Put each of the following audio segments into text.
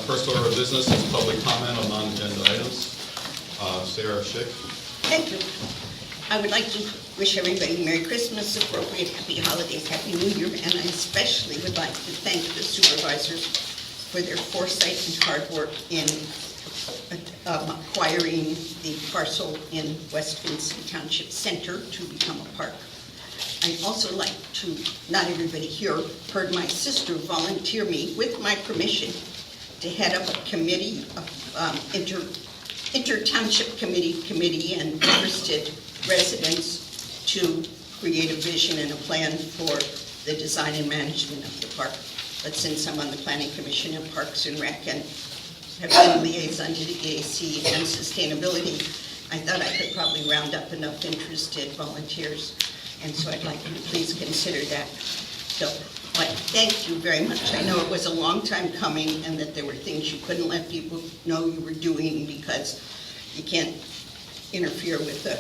First order of business is public comment on non-agenda items. Sarah Schick. Thank you. I would like to wish everybody Merry Christmas, appropriate Happy Holidays, Happy New Year, and I especially would like to thank the supervisors for their foresight and hard work in acquiring the parcel in West Vincent Township Center to become a park. I'd also like to, not everybody here heard my sister volunteer me, with my permission, to head up a committee, inter-township committee and interested residents to create a vision and a plan for the design and management of the park. But since I'm on the Planning Commission and Parks and Rec and have been liaison to the EAC and sustainability, I thought I could probably round up enough interested volunteers. And so I'd like you to please consider that. So, but thank you very much. I know it was a long time coming and that there were things you couldn't let people know you were doing because you can't interfere with a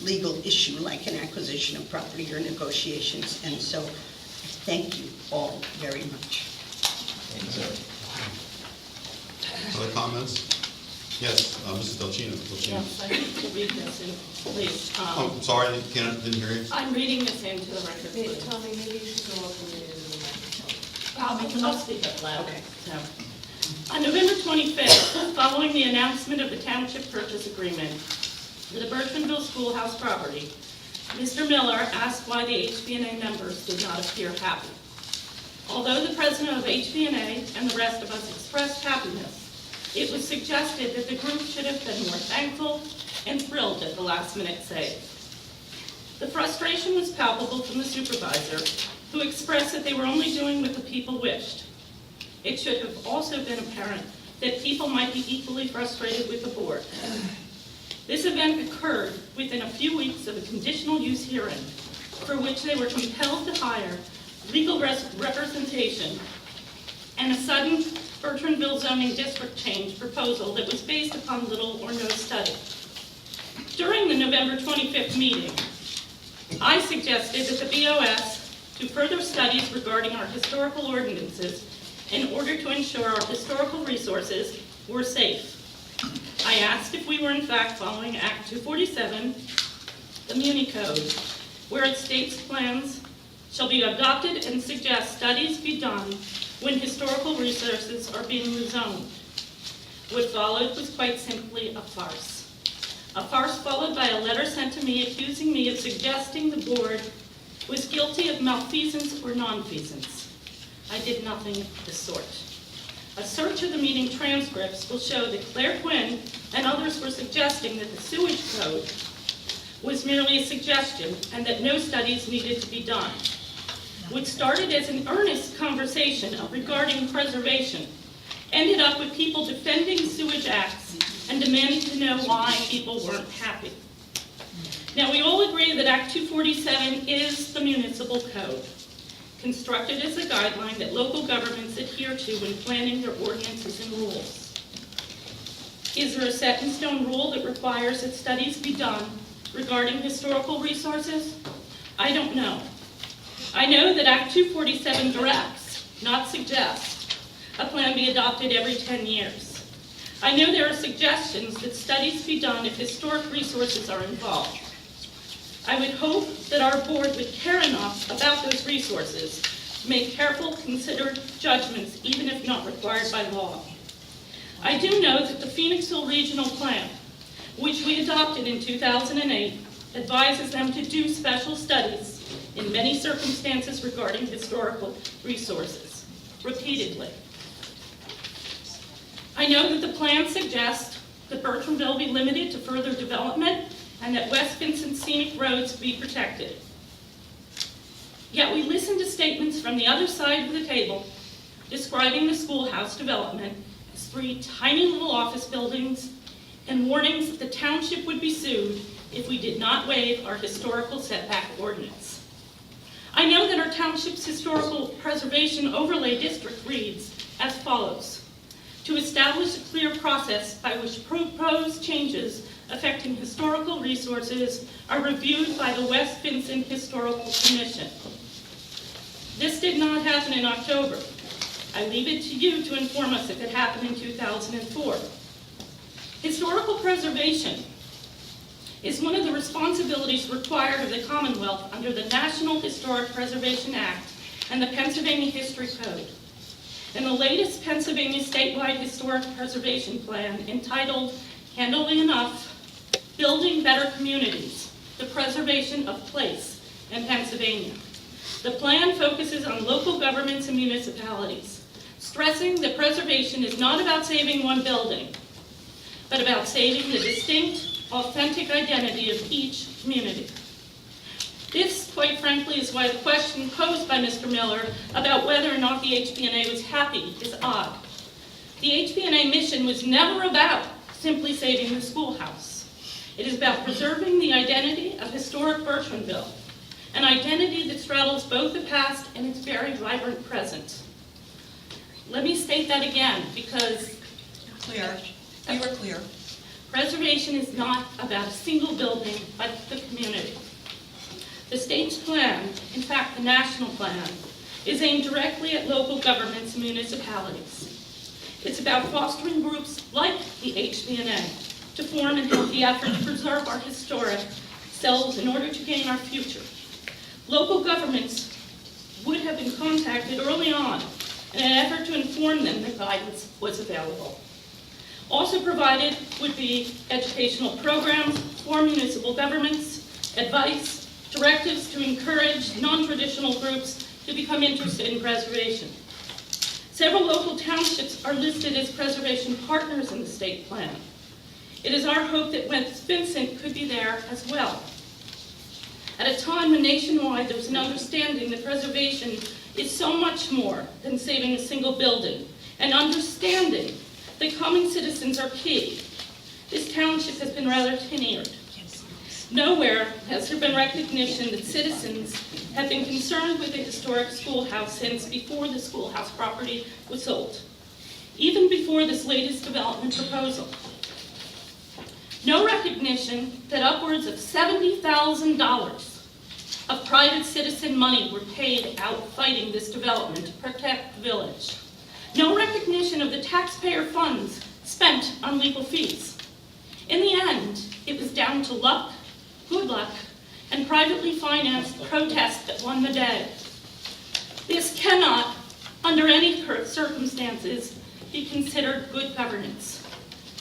legal issue like an acquisition of property or negotiations. And so thank you all very much. Thank you. Other comments? Yes, Mrs. Delchino. Yes, I need to read this in, please. Oh, sorry, I didn't hear you. I'm reading this into the record, please. Tommy, maybe you should go up and read it in the microphone. I'll speak up loud. Okay. So, on November 25th, following the announcement of the township purchase agreement for the Birchmanville Schoolhouse property, Mr. Miller asked why the HB&A members did not appear happy. Although the president of HB&A and the rest of us expressed happiness, it was suggested that the group should have been more thankful and thrilled at the last-minute save. The frustration was palpable from the supervisor, who expressed that they were only doing what the people wished. It should have also been apparent that people might be equally frustrated with the board. This event occurred within a few weeks of a conditional use hearing, for which they were compelled to hire legal representation and a sudden Bertrandville zoning district change proposal that was based upon little or no study. During the November 25th meeting, I suggested that the BOS do further studies regarding our historical ordinances in order to ensure our historical resources were safe. I asked if we were in fact following Act 247, the Muni Code, where it states plans shall be adopted and suggest studies be done when historical resources are being rezoned. What followed was quite simply a farce. A farce followed by a letter sent to me accusing me of suggesting the board was guilty of malfeasance or nonfeasance. I did nothing of the sort. A search of the meeting transcripts will show that Claire Quinn and others were suggesting that the sewage code was merely a suggestion and that no studies needed to be done. What started as an earnest conversation regarding preservation ended up with people defending sewage acts and demanding to know why people weren't happy. Now, we all agree that Act 247 is the municipal code, constructed as a guideline that local governments adhere to when planning their ordinances and rules. Is there a set-in-stone rule that requires that studies be done regarding historical resources? I don't know. I know that Act 247 directs, not suggests, a plan be adopted every 10 years. I know there are suggestions that studies be done if historic resources are involved. I would hope that our board would care enough about those resources to make careful, considered judgments, even if not required by law. I do know that the Phoenixville Regional Plan, which we adopted in 2008, advises them to do special studies in many circumstances regarding historical resources, repeatedly. I know that the plan suggests that Bertramville be limited to further development and that West Vincent scenic roads be protected. Yet we listen to statements from the other side of the table describing the schoolhouse development as 3 tiny little office buildings and warnings that the township would be sued if we did not waive our historical setback ordinance. I know that our township's historical preservation overlay district reads as follows: to establish a clear process by which proposed changes affecting historical resources are reviewed by the West Vincent Historical Commission. This did not happen in October. I leave it to you to inform us if it happened in 2004. Historical preservation is one of the responsibilities required of the Commonwealth under the National Historic Preservation Act and the Pennsylvania History Code. In the latest Pennsylvania statewide historic preservation plan entitled, handily enough, Building Better Communities, the Preservation of Place in Pennsylvania. The plan focuses on local governments and municipalities, stressing that preservation is not about saving one building, but about saving the distinct, authentic identity of each community. This, quite frankly, is why the question posed by Mr. Miller about whether or not the HB&A was happy is odd. The HB&A mission was never about simply saving the schoolhouse. It is about preserving the identity of historic Bertrandville, an identity that straddles both the past and its very vibrant present. Let me state that again, because Clear. You were clear. preservation is not about a single building, but the community. The state's plan, in fact the national plan, is aimed directly at local governments and municipalities. It's about fostering groups like the HB&A to form and help the effort to preserve our historic selves in order to gain our future. Local governments would have been contacted early on in an effort to inform them that guidance was available. Also provided would be educational programs for municipal governments, advice, directives to encourage non-traditional groups to become interested in preservation. Several local townships are listed as preservation partners in the state plan. It is our hope that West Vincent could be there as well. At a time when nationwide there's an understanding that preservation is so much more than saving a single building, and understanding that common citizens are key, this township has been rather tenured. Nowhere has there been recognition that citizens have been concerned with the historic schoolhouse since before the schoolhouse property was sold, even before this latest development proposal. No recognition that upwards of $70,000 of private citizen money were paid out fighting this development to protect the village. No recognition of the taxpayer funds spent on legal fees. In the end, it was down to luck, good luck, and privately financed protests that won the day. This cannot, under any circumstances, be considered good governance.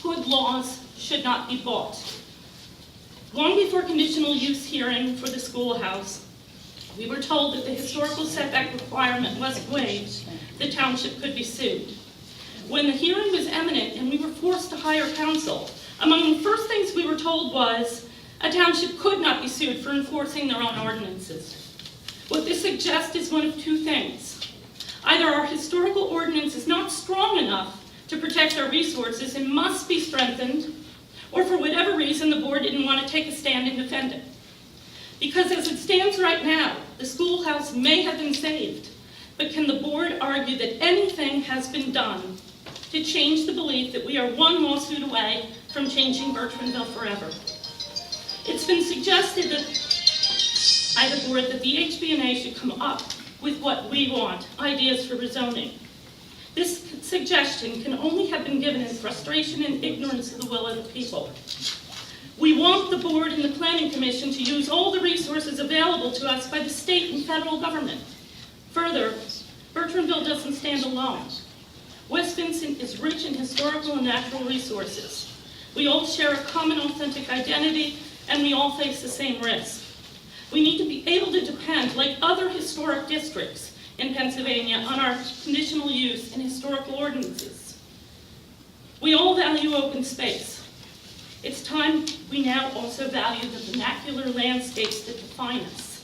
Good laws should not be bought. Long before conditional use hearing for the schoolhouse, we were told that the historical setback requirement wasn't waived, the township could be sued. When the hearing was imminent and we were forced to hire counsel, among the first things we were told was a township could not be sued for enforcing their own ordinances. What this suggests is one of two things. Either our historical ordinance is not strong enough to protect our resources and must be strengthened, or for whatever reason the board didn't want to take a stand and defend it. Because as it stands right now, the schoolhouse may have been saved, but can the board argue that anything has been done to change the belief that we are one lawsuit away from changing Bertrandville forever? It's been suggested that by the board that the HB&A should come up with what we want, ideas for rezoning. This suggestion can only have been given in frustration and ignorance of the will of the people. We want the board and the planning commission to use all the resources available to us by the state and federal government. Further, Bertrandville doesn't stand alone. West Vincent is rich in historical and natural resources. We all share a common authentic identity, and we all face the same risk. We need to be able to depend, like other historic districts in Pennsylvania, on our conditional use and historical ordinances. We all value open space. It's time we now also value the vernacular landscapes that define us.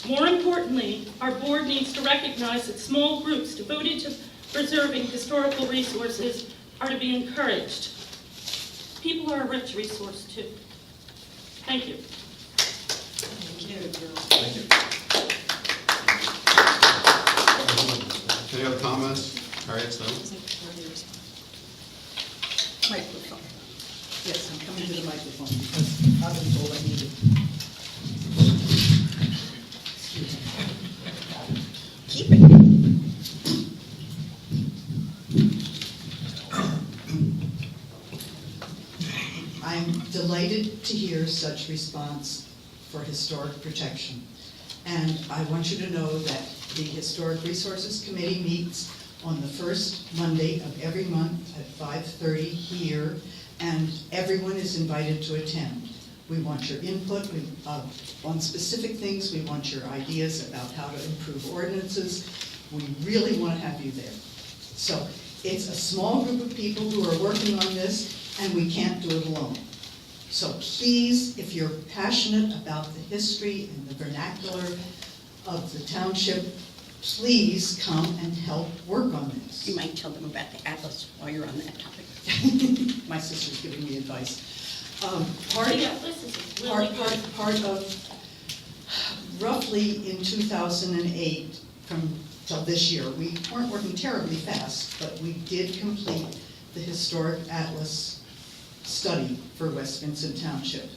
More importantly, our board needs to recognize that small groups devoted to preserving historical resources are to be encouraged. People are a rich resource too. Thank you. Thank you. Any other comments? Harriet, no? Microphone. Yes, I'm coming to the microphone. I've been told I need it. Keep it. delighted to hear such response for historic protection. And I want you to know that the Historic Resources Committee meets on the first Monday of every month at 5:30 here, and everyone is invited to attend. We want your input on specific things. We want your ideas about how to improve ordinances. We really want to have you there. So it's a small group of people who are working on this, and we can't do it alone. So please, if you're passionate about the history and the vernacular of the township, please come and help work on this. You might tell them about the atlas while you're on that topic. My sister's giving me advice. Yeah, this is really good. Part of, roughly in 2008, till this year, we weren't working terribly fast, but we did complete the historic atlas study for West Vincent Township.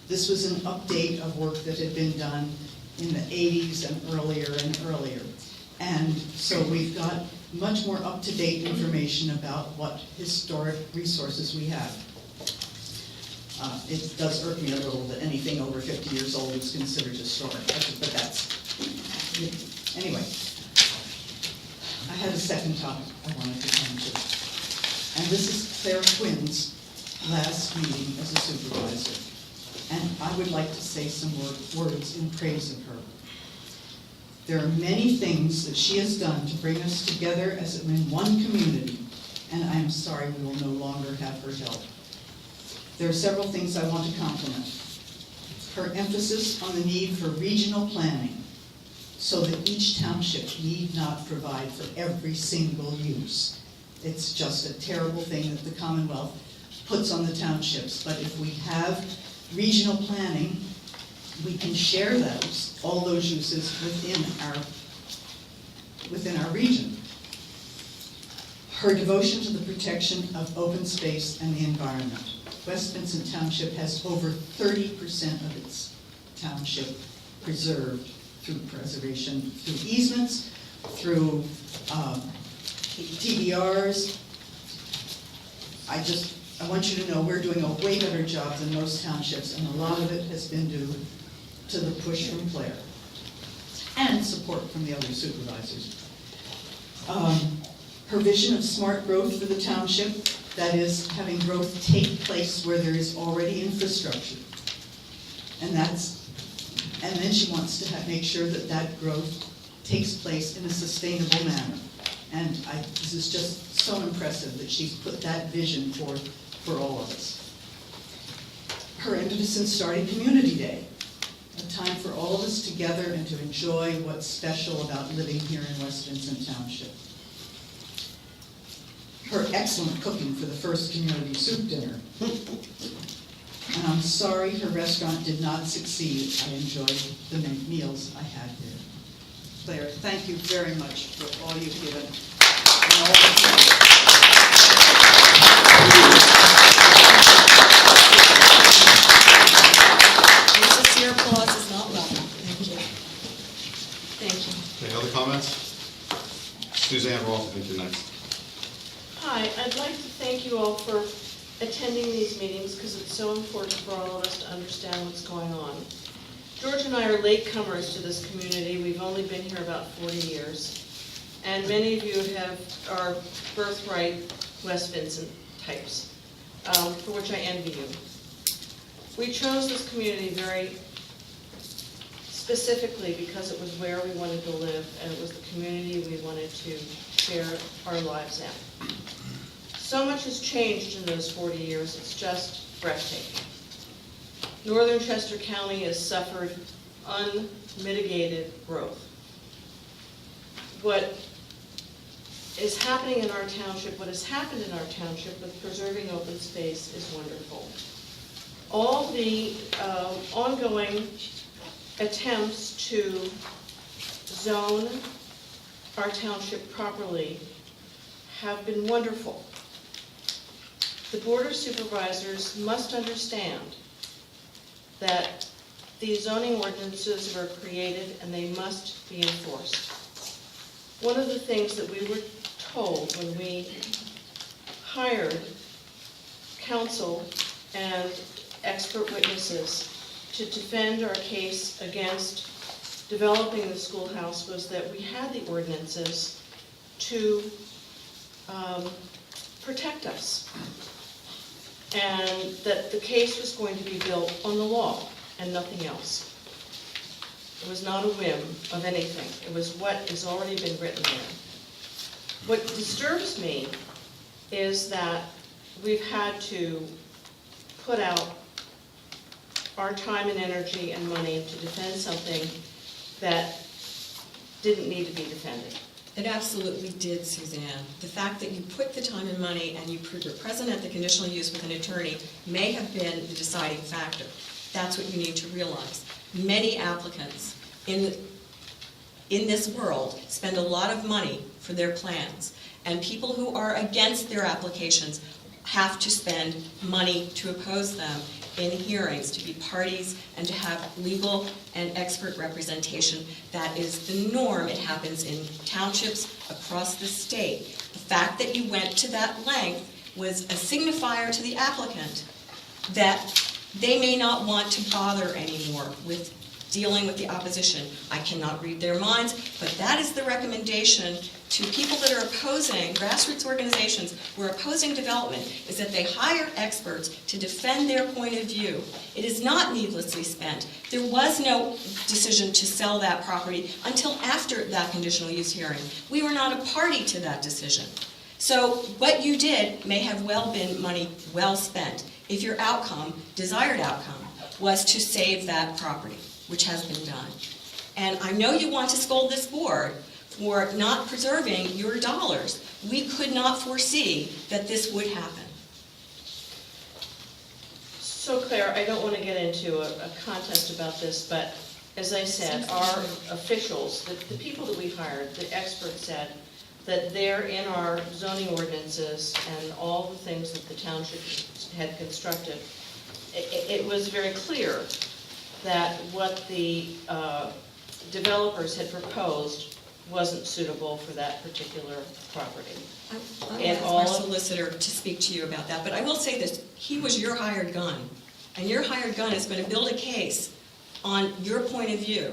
This was an update of work that had been done in the 80s and earlier. And so we've got much more up-to-date information about what historic resources we have. It does irk me a little that anything over 50 years old is considered historic, but that's, anyway. I had a second topic I wanted to come to. And this is Claire Quinn's last meeting as a supervisor. And I would like to say some words in praise of her. There are many things that she has done to bring us together as in one community, and I am sorry we will no longer have her help. There are several things I want to compliment. Her emphasis on the need for regional planning, so that each township need not provide for every single use. It's just a terrible thing that the Commonwealth puts on the townships, but if we have regional planning, we can share all those uses within our region. Her devotion to the protection of open space and the environment. West Vincent Township has over 30% of its township preserved through preservation, through easements, through TDRs. I want you to know we're doing a way better job than most townships, and a lot of it has been due to the push from Claire and support from the other supervisors. Her vision of smart growth for the township, that is, having growth take place where there is already infrastructure. And then she wants to make sure that growth takes place in a sustainable manner. And this is just so impressive that she's put that vision forth for all of us. Her emphasis in starting Community Day, a time for all of us together and to enjoy what's special about living here in West Vincent Township. Her excellent cooking for the first community soup dinner. And I'm sorry her restaurant did not succeed. I enjoyed the meals I had there. Claire, thank you very much for all you've given. And all Your applause is not welcome. Thank you. Thank you. Any other comments? Suzanne Roth, I think you're next. Hi, I'd like to thank you all for attending these meetings because it's so important for all of us to understand what's going on. George and I are latecomers to this community. We've only been here about 40 years. And many of you are birthright West Vincent types, for which I envy you. We chose this community very specifically because it was where we wanted to live and it was the community we wanted to share our lives in. So much has changed in those 40 years, it's just breathtaking. Northern Chester County has suffered unmitigated growth. What is happening in our township, what has happened in our township with preserving open space is wonderful. All the ongoing attempts to zone our township properly have been wonderful. The Board of Supervisors must understand that these zoning ordinances were created and they must be enforced. One of the things that we were told when we hired counsel and expert witnesses to defend our case against developing the schoolhouse was that we had the ordinances to protect us. And that the case was going to be built on the law and nothing else. It was not a whim of anything. It was what has already been written there. What disturbs me is that we've had to put out our time and energy and money to defend something that didn't need to be defended. It absolutely did, Suzanne. The fact that you put the time and money and you were present at the conditional use with an attorney may have been the deciding factor. That's what you need to realize. Many applicants in this world spend a lot of money for their plans, and people who are against their applications have to spend money to oppose them in hearings, to be parties, and to have legal and expert representation. That is the norm. It happens in townships across the state. The fact that you went to that length was a signifier to the applicant that they may not want to bother anymore with dealing with the opposition. I cannot read their minds, but that is the recommendation to people that are opposing, grassroots organizations who are opposing development, is that they hire experts to defend their point of view. It is not needlessly spent. There was no decision to sell that property until after that conditional use hearing. We were not a party to that decision. So what you did may have well been money well spent if your outcome, desired outcome, was to save that property, which has been done. And I know you want to scold this board for not preserving your dollars. We could not foresee that this would happen. So Claire, I don't want to get into a contest about this, but as I said, our officials, the people that we hired, the experts said that they're in our zoning ordinances and all the things that the township had constructed. It was very clear that what the developers had proposed wasn't suitable for that particular property. I'll And ask all our of- solicitor to speak to you about that, but I will say this, he was your hired gun. And your hired gun is going to build a case on your point of view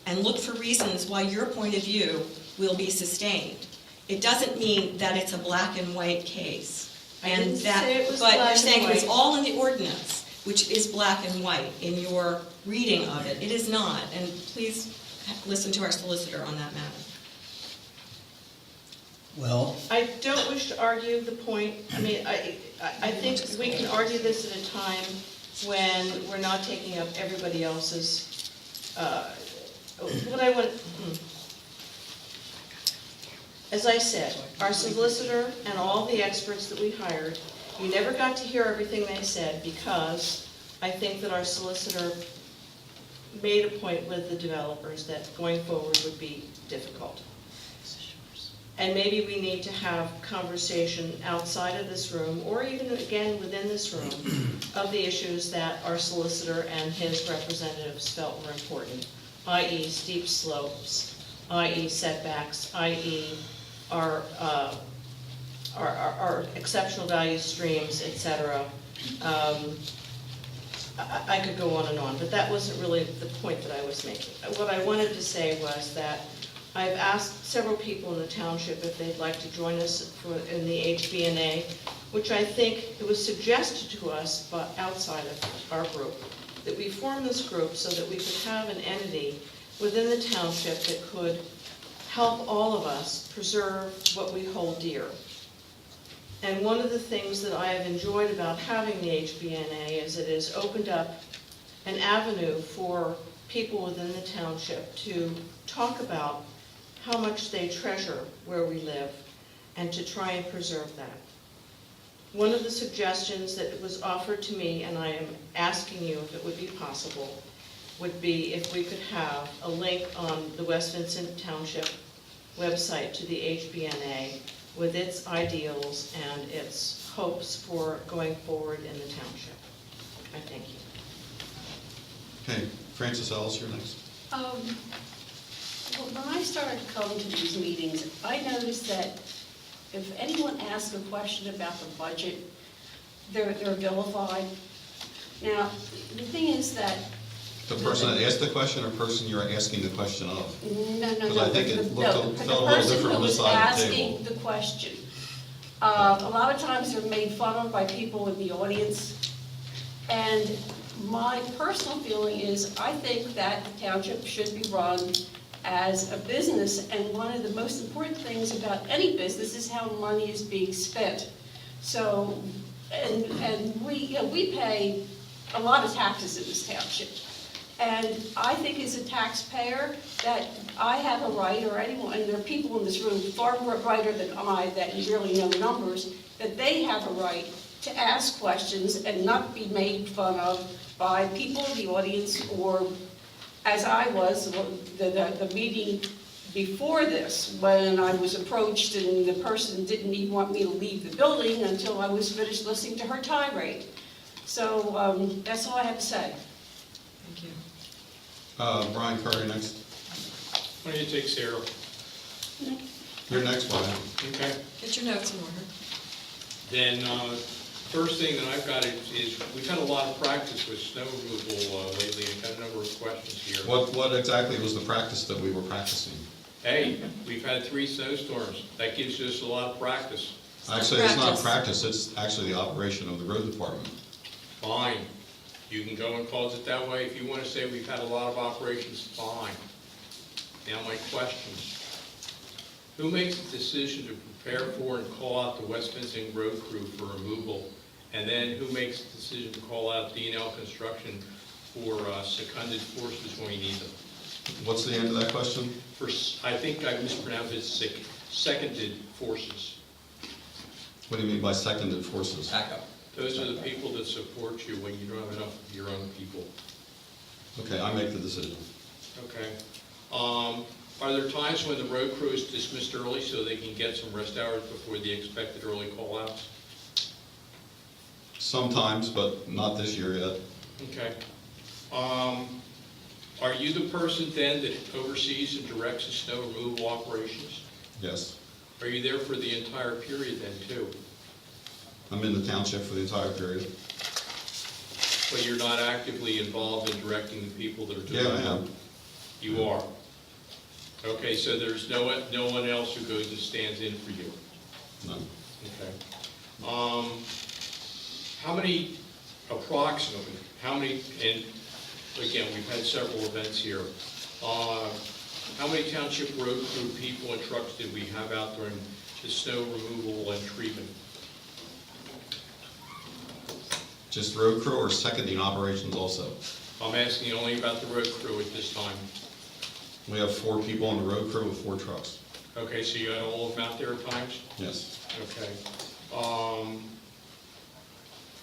and look for reasons why your point of view will be sustained. It doesn't mean that it's a black and white case. I And didn't that, say it was but black you're and saying it was white. all in the ordinance, which is black and white in your reading of it. It is not, and please listen to our solicitor on that matter. Well, I don't wish to argue the point. I mean, I think we can argue this at a time when we're not taking up everybody else's, what I want, as I said, our solicitor and all the experts that we hired, you never got to hear everything they said because I think that our solicitor made a point with the developers that going forward would be difficult. And maybe we need to have conversation outside of this room, or even again within this room, of the issues that our solicitor and his representatives felt were important, i.e. steep slopes, i.e. setbacks, i.e. our exceptional value streams, etc. I could go on and on, but that wasn't really the point that I was making. What I wanted to say was that I've asked several people in the township if they'd like to join us in the HBNA, which I think it was suggested to us, but outside of our group, that we form this group so that we could have an entity within the township that could help all of us preserve what we hold dear. And one of the things that I have enjoyed about having the HBNA is it has opened up an avenue for people within the township to talk about how much they treasure where we live and to try and preserve that. One of the suggestions that was offered to me, and I am asking you if it would be possible, would be if we could have a link on the West Vincent Township website to the HBNA with its ideals and its hopes for going forward in the township. I thank you. Okay, Francis Ellis, you're next. Well, when I started coming to these meetings, I noticed that if anyone asks a question about the budget, they're vilified. Now, the thing is that, The person that asked the question or person you're asking the question of? no. Because I think it no, felt the a little person different who on this was side of the asking table. the question. A lot of times they're made fun of by people in the audience. And my personal feeling is, I think that the township should be run as a business, and one of the most important things about any business is how money is being spent. So, and we, you know, we pay a lot of taxes in this township. And I think as a taxpayer, that I have a right, or anyone, and there are people in this room far more brighter than I that really know numbers, that they have a right to ask questions and not be made fun of by people in the audience, or as I was, the meeting before this, when I was approached and the person didn't even want me to leave the building until I was finished listening to her tirade. So that's all I have to say. Thank you. Brian Curry next. Why don't you take Sarah? You're next, Brian. Okay. Get your notes in order. Then, first thing that I've got is we've had a lot of practice with snow removal lately, and got a number of questions here. What exactly was the practice that we were practicing? Hey, we've had 3 snowstorms. That gives us a lot of practice. Actually, it's not practice, it's actually the operation of the road department. Fine. You can go and cause it that way. If you want to say we've had a lot of operations, fine. Now my questions. Who makes the decision to prepare for and call out the West Fencing Road crew for removal? And then who makes the decision to call out D&L Construction for seconded forces when we need them? What's the end of that question? I think I mispronounced it, seconded forces. What do you mean by seconded forces? Backup. Those are the people that support you when you don't have enough of your own people. Okay, I make the decision. Okay. Are there times when the road crew is dismissed early so they can get some rest hours before the expected early call-outs? Sometimes, but not this year yet. Okay. Are you the person then that oversees and directs the snow removal operations? Yes. Are you there for the entire period then too? I'm in the township for the entire period. But you're not actively involved in directing the people that are doing it? Yeah, I am. You are? Okay, so there's no one else who goes and stands in for you? No. Okay. How many, approximately, and again, we've had several events here, how many township road crew people and trucks did we have out during the snow removal and treatment? Just road crew or seconding operations also? I'm asking only about the road crew at this time. We have 4 people on the road crew with 4 trucks. Okay, so you got all of them out there at times? Yes. Okay.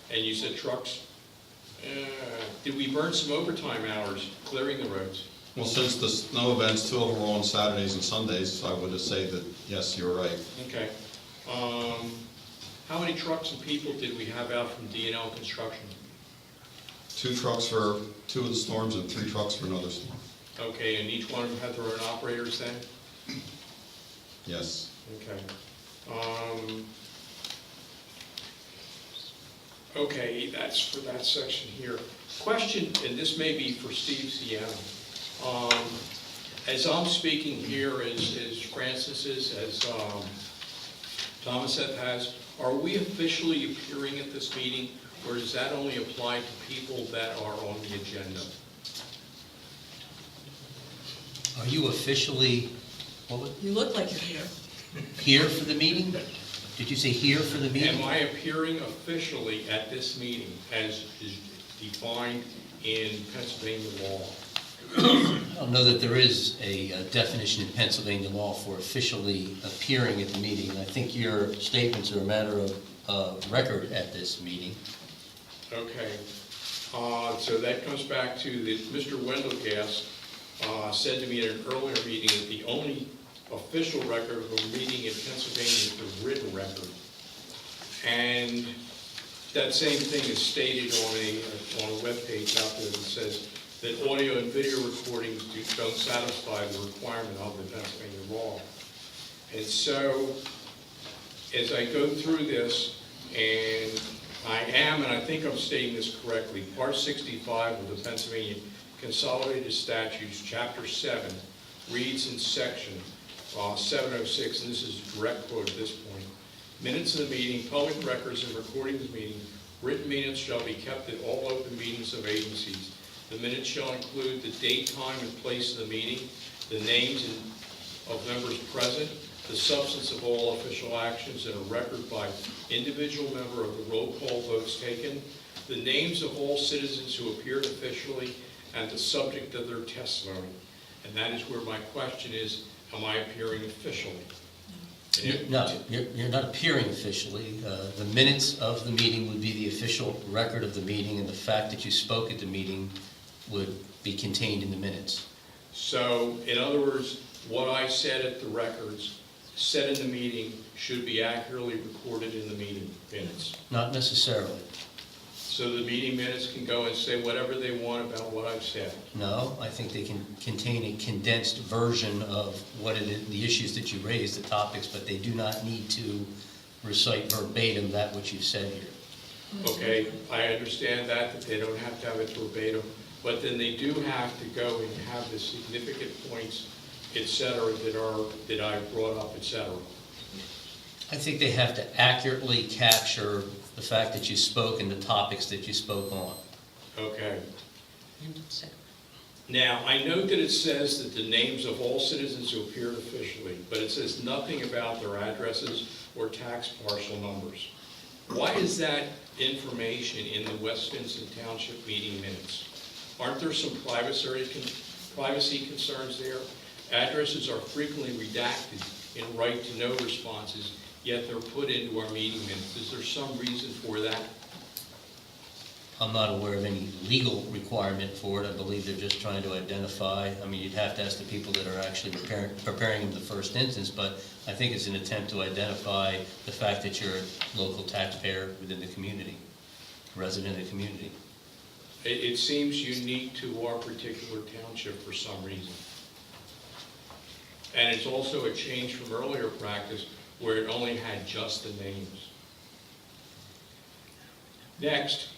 And you said trucks? Did we burn some overtime hours clearing the roads? Well, since the snow events, 2 of them were on Saturdays and Sundays, I would say that, yes, you're right. Okay. How many trucks and people did we have out from D&L Construction? 2 trucks for 2 of the storms and 3 trucks for another storm. Okay, and each one of them had their own operators then? Yes. Okay. Okay, that's for that section here. Question, and this may be for Steve Sienna. As I'm speaking here, as Francis is, as Thomaseth has, are we officially appearing at this meeting, or does that only apply to people that are on the agenda? Are you officially, You look like you're here. here for the meeting? Did you say here for the meeting? Am I appearing officially at this meeting as is defined in Pennsylvania law? I don't know that there is a definition in Pennsylvania law for officially appearing at the meeting. I think your statements are a matter of record at this meeting. Okay. So that comes back to that Mr. Wendelgast said to me at an earlier meeting that the only official record of a meeting in Pennsylvania is the written record. And that same thing is stated on a webpage out there that says that audio and video recordings don't satisfy the requirement of the Pennsylvania law. And so, as I go through this, and I am, and I think I'm stating this correctly, Part 65 of the Pennsylvania Consolidated Statutes, Chapter 7, reads in Section 706, and this is a direct quote at this point, minutes of the meeting, public records and recordings of the meeting, written minutes shall be kept at all open meetings of agencies. The minutes shall include the date, time, and place of the meeting, the names of members present, the substance of all official actions, and a record by individual member of the roll call votes taken, the names of all citizens who appeared officially, and the subject of their testimony. And that is where my question is, am I appearing officially? No, you're not appearing officially. The minutes of the meeting would be the official record of the meeting, and the fact that you spoke at the meeting would be contained in the minutes. So, in other words, what I said at the records, said in the meeting, should be accurately recorded in the meeting minutes. Not necessarily. So the meeting minutes can go and say whatever they want about what I've said. No, I think they can contain a condensed version of what it is, the issues that you raised, the topics, but they do not need to recite verbatim that which you've said here. Okay, I understand that they don't have to have it verbatim, but then they do have to go and have the significant points, et cetera, that I brought up, et cetera. I think they have to accurately capture the fact that you spoke and the topics that you spoke on. Okay. So, Now, I note that it says that the names of all citizens who appeared officially, but it says nothing about their addresses or tax parcel numbers. Why is that information in the West Vincent Township meeting minutes? Aren't there some privacy concerns there? Addresses are frequently redacted in right-to-know responses, yet they're put into our meeting minutes. Is there some reason for that? I'm not aware of any legal requirement for it. I believe they're just trying to identify. I mean, you'd have to ask the people that are actually preparing them the first instance, but I think it's an attempt to identify the fact that you're a local taxpayer within the community, resident of the community. It seems unique to our particular township for some reason. And it's also a change from earlier practice where it only had just the names. Next,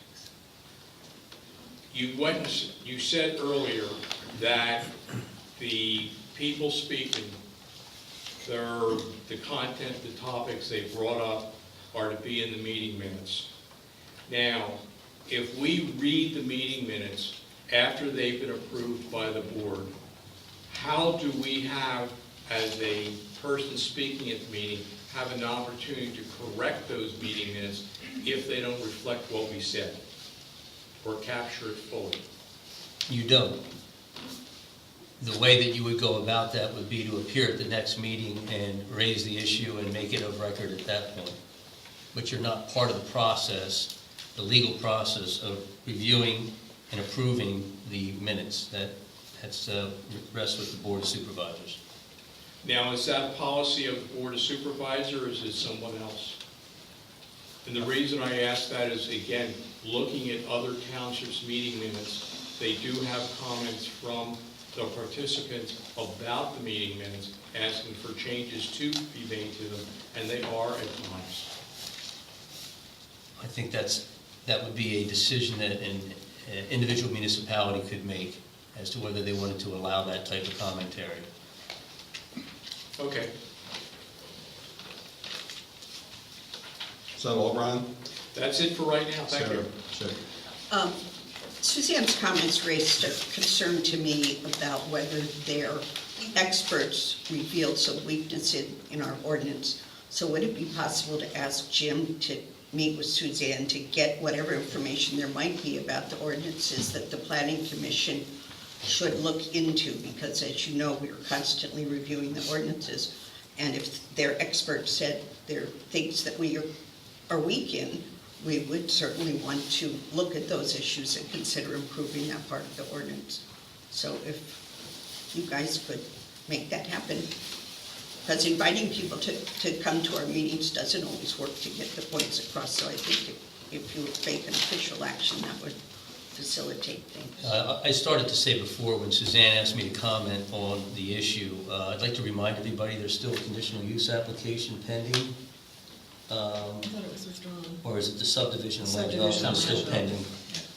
you said earlier that the people speaking, the content, the topics they brought up are to be in the meeting minutes. Now, if we read the meeting minutes after they've been approved by the board, how do we have, as a person speaking at the meeting, have an opportunity to correct those meeting minutes if they don't reflect what we said or capture it fully? You don't. The way that you would go about that would be to appear at the next meeting and raise the issue and make it of record at that point. But you're not part of the process, the legal process of reviewing and approving the minutes. That's rests with the Board of Supervisors. Now, is that a policy of the Board of Supervisors, or is it someone else? And the reason I ask that is, again, looking at other townships' meeting minutes, they do have comments from the participants about the meeting minutes, asking for changes to be made to them, and they are at times. I think that would be a decision that an individual municipality could make as to whether they wanted to allow that type of commentary. Okay, Is that all, Brian? that's it for right now. Thank you. Sarah, check. Suzanne's comments raised a concern to me about whether their experts revealed some weakness in our ordinance. So would it be possible to ask Jim to meet with Suzanne to get whatever information there might be about the ordinances that the Planning Commission should look into? Because as you know, we are constantly reviewing the ordinances. And if their experts said there are things that we are weak in, we would certainly want to look at those issues and consider improving that part of the ordinance. So if you guys could make that happen, because inviting people to come to our meetings doesn't always work to get the points across. So I think if you would take an official action, that would facilitate things. I started to say before, when Suzanne asked me to comment on the issue, I'd like to remind everybody there's still a conditional use application pending I thought it was withdrawn. Or is it the subdivision land Subdivision development still land. pending?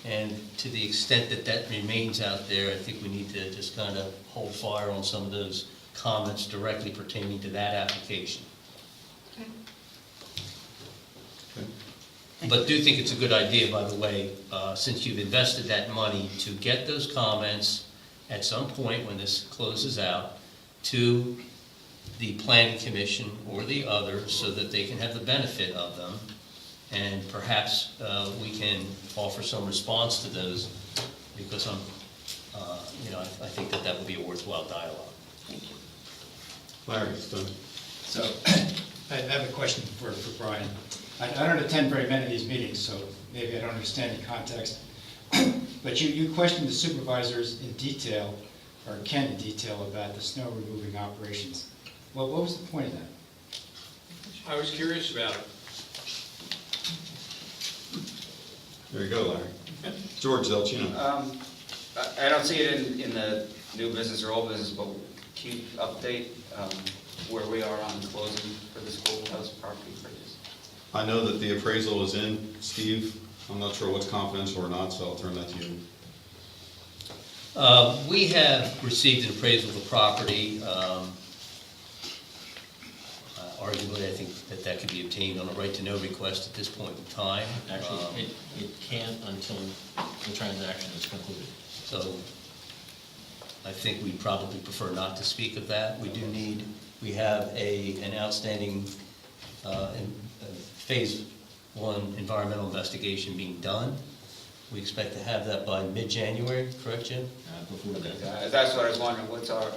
And to the extent that that remains out there, I think we need to just kind of hold fire on some of those comments directly pertaining to that application. Okay. Okay. But do think it's a good idea, by the way, since you've invested that money, to get those comments at some point when this closes out to the planning commission or the others so that they can have the benefit of them. And perhaps we can offer some response to those because I think that that would be a worthwhile dialogue. Thank you. Larry, Stone. So, I have a question for Brian. I don't attend very many of these meetings, so maybe I don't understand the context. But you questioned the supervisors in detail, or Ken in detail, about the snow removing operations. What was the point of that? I was curious about it. There you go, Larry. George Zelchino. I don't see it in the new business or old business, but can you update where we are on closing for the schoolhouse property purchase? I know that the appraisal is in. Steve, I'm not sure what's confidential or not, so I'll turn that to you. We have received an appraisal of the property. Arguably, I think that could be obtained on a right-to-know request at this point in time. Actually, it can't until the transaction is concluded. So I think we probably prefer not to speak of that. We have an outstanding phase 1 environmental investigation being done. We expect to have that by mid-January, correct, Jim? Before that. That's what I was wondering, what's our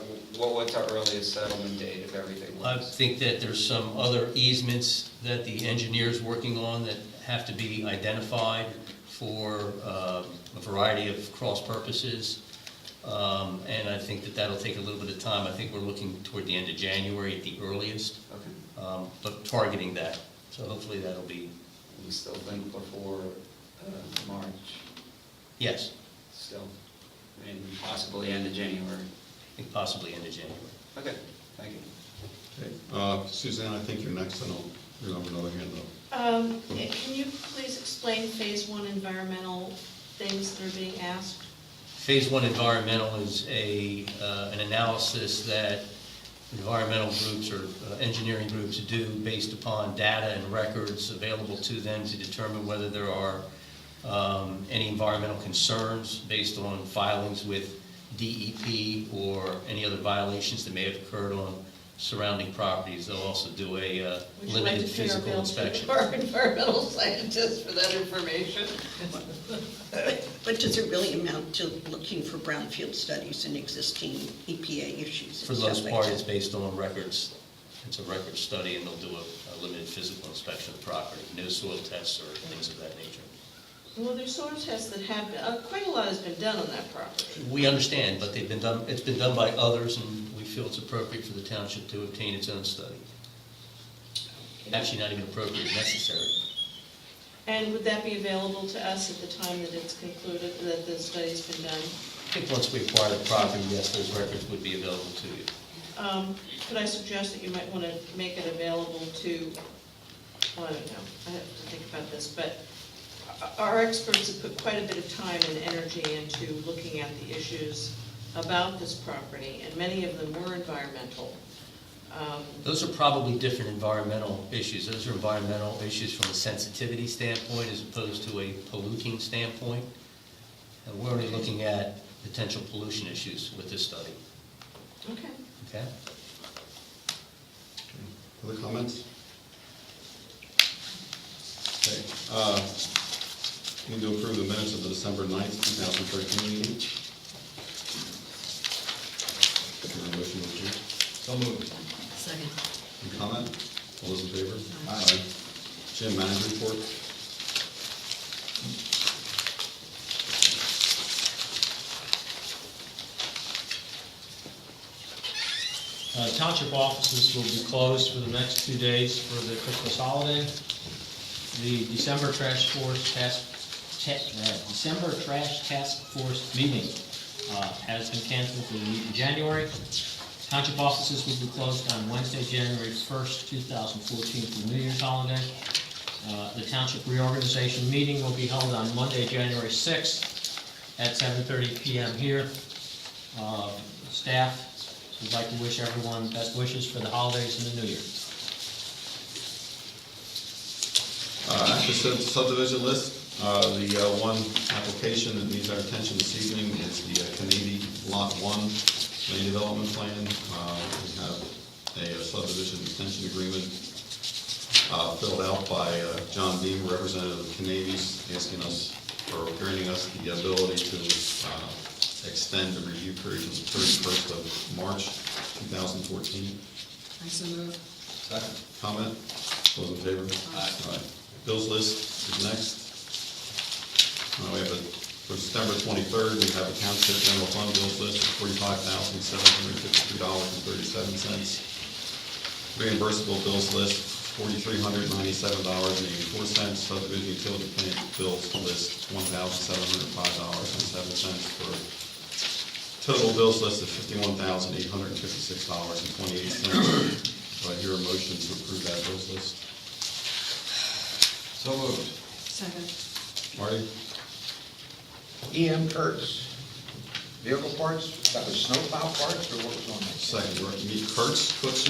earliest settlement date if everything I works? think that there's some other easements that the engineer's working on that have to be identified for a variety of cross purposes. And I think that that'll take a little bit of time. I think we're looking toward the end of January at the earliest, Okay. but targeting that. So hopefully that'll be, We still think before March, yes, still, and possibly end of January. I think possibly end of January. Okay, thank you. Okay. Suzanne, I think you're next, and you'll have another hand up. Can you please explain phase 1 environmental things that are being asked? Phase 1 environmental is an analysis that environmental groups or engineering groups do based upon data and records available to them to determine whether there are any environmental concerns based on filings with DEP or any other violations that may have occurred on surrounding properties. They'll also do a Would you like limited to pay our physical bills inspection. to our environmental scientists for that information? But does it really amount to looking for brownfield studies and existing EPA issues? For the most part, it's based on records. It's a record study, and they'll do a limited physical inspection of the property. No soil tests or things of that nature. Well, there's soil tests that have been, quite a lot has been done on that property. We understand, but they've been done. It's been done by others, and we feel it's appropriate for the township to obtain its own study. Actually, not even appropriate, necessary. And would that be available to us at the time that it's concluded, that the study's been done? I think once we acquire the property, yes, those records would be available to you. Could I suggest that you might want to make it available to, well, I don't know, I have to think about this, but our experts have put quite a bit of time and energy into looking at the issues about this property, and many of them were environmental. Those are probably different environmental issues. Those are environmental issues from a sensitivity standpoint as opposed to a polluting standpoint. And we're only looking at potential pollution issues with this study. Okay. Okay? Other comments? Okay. Need to approve the minutes of the December 9th, 2013 meeting. Is there a motion to approve? So moved. Second. Any comment? All those in favor? Aye. Jim, manager report? Township offices will be closed for the next 2 days for the Christmas holiday. The December Trash Task Force meeting has been canceled for the meeting in January. Township offices will be closed on Wednesday, January 1st, 2014 for the New Year's holiday. The township reorganization meeting will be held on Monday, January 6th at 7:30 p.m. here. Staff would like to wish everyone best wishes for the holidays and the New Year. After subdivision list, the one application that needs our attention this evening is the Canady Lot 1 Land Development Plan. We have a subdivision extension agreement filled out by John Dean, representative of Canady's, asking us, or granting us the ability to extend the review period to the 31st of March 2014. I so move. Second. Comment? Those in favor? Aye. Bills list is next. We have for September 23rd, we have a township general fund bills list of $45,753.37. Reimbursable bills list, $4,397.84. Subdivision utility plant bills list, $1,705.07 for total bills list of $51,856.28. Do I hear a motion to approve that bills list? So moved. Second. Marty? E.M. Kurtz, vehicle parts, that was snowplow parts, or what was on that? Second, you meet Kurtz? Kurtz?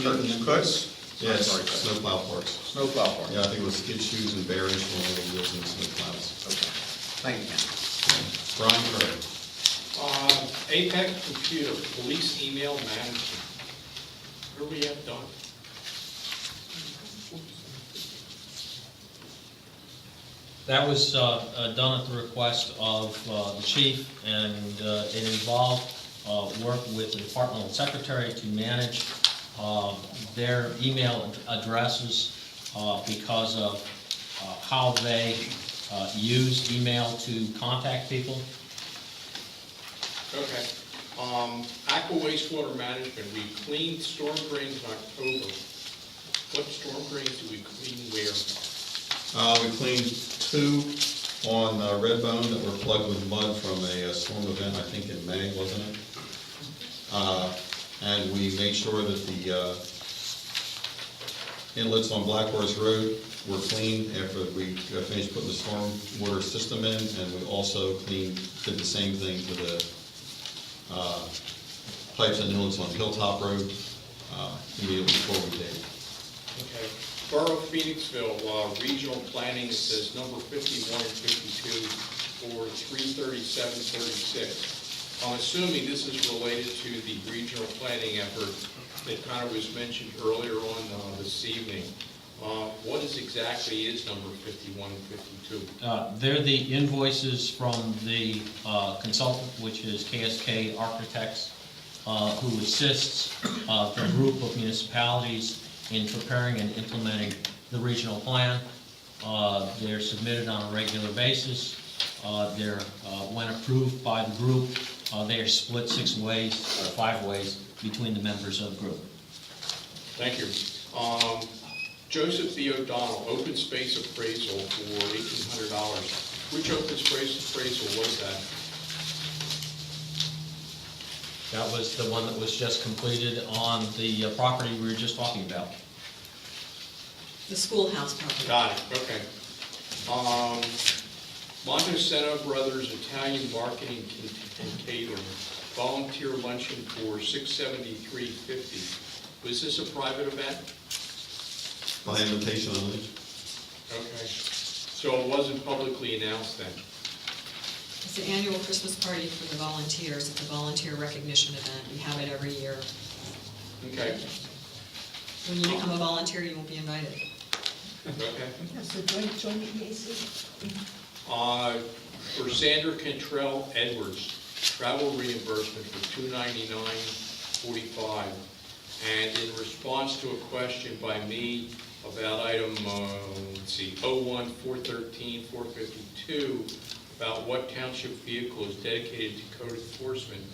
Kurtz? Yes, I'm sorry, Kurtz. snowplow parts. Snowplow parts. Yeah, I think it was skid shoes and bearings for all the wheels and snowplows. Okay, thank you, Ken. Brian Curry. APEC Computer, Police Email Management. What do we have done? That was done at the request of the chief, and it involved work with the departmental secretary to manage their email addresses because of how they use email to contact people. Okay. Aqua wastewater management, we cleaned storm drains in October. What storm drains do we clean where? We cleaned 2 on Redbone that were plugged with mud from a storm event, I think in May, wasn't it? And we made sure that the inlets on Black Horse Road were cleaned after we finished putting the storm water system in, and we also did the same thing to the pipes and inlets on Hilltop Road immediately before we did. Okay. Borough Phoenixville, regional planning, it says number 51 and 52 for 33736. I'm assuming this is related to the regional planning effort that kind of was mentioned earlier on this evening. What exactly is number 51 and 52? They're the invoices from the consultant, which is KSK Architects, who assists the group of municipalities in preparing and implementing the regional plan. They're submitted on a regular basis. When approved by the group, they are split 6 ways or 5 ways between the members of the group. Thank you. Joseph B. O'Donnell, open space appraisal for $1,800. Which open space appraisal was that? That was the one that was just completed on the property we were just talking about. The schoolhouse property. Got it, okay. Montesano Brothers Italian Marketing and Catering, volunteer luncheon for $673.50. Was this a private event? By invitation only. Okay. So it wasn't publicly announced then? It's the annual Christmas party for the volunteers. It's a volunteer recognition event. We have it every year. Okay. When you become a volunteer, you will be invited. Okay. So join the EAC. For Sandra Cantrell Edwards, travel reimbursement for $299.45. And in response to a question by me about item, 01-413-452, about what township vehicle is dedicated to code enforcement,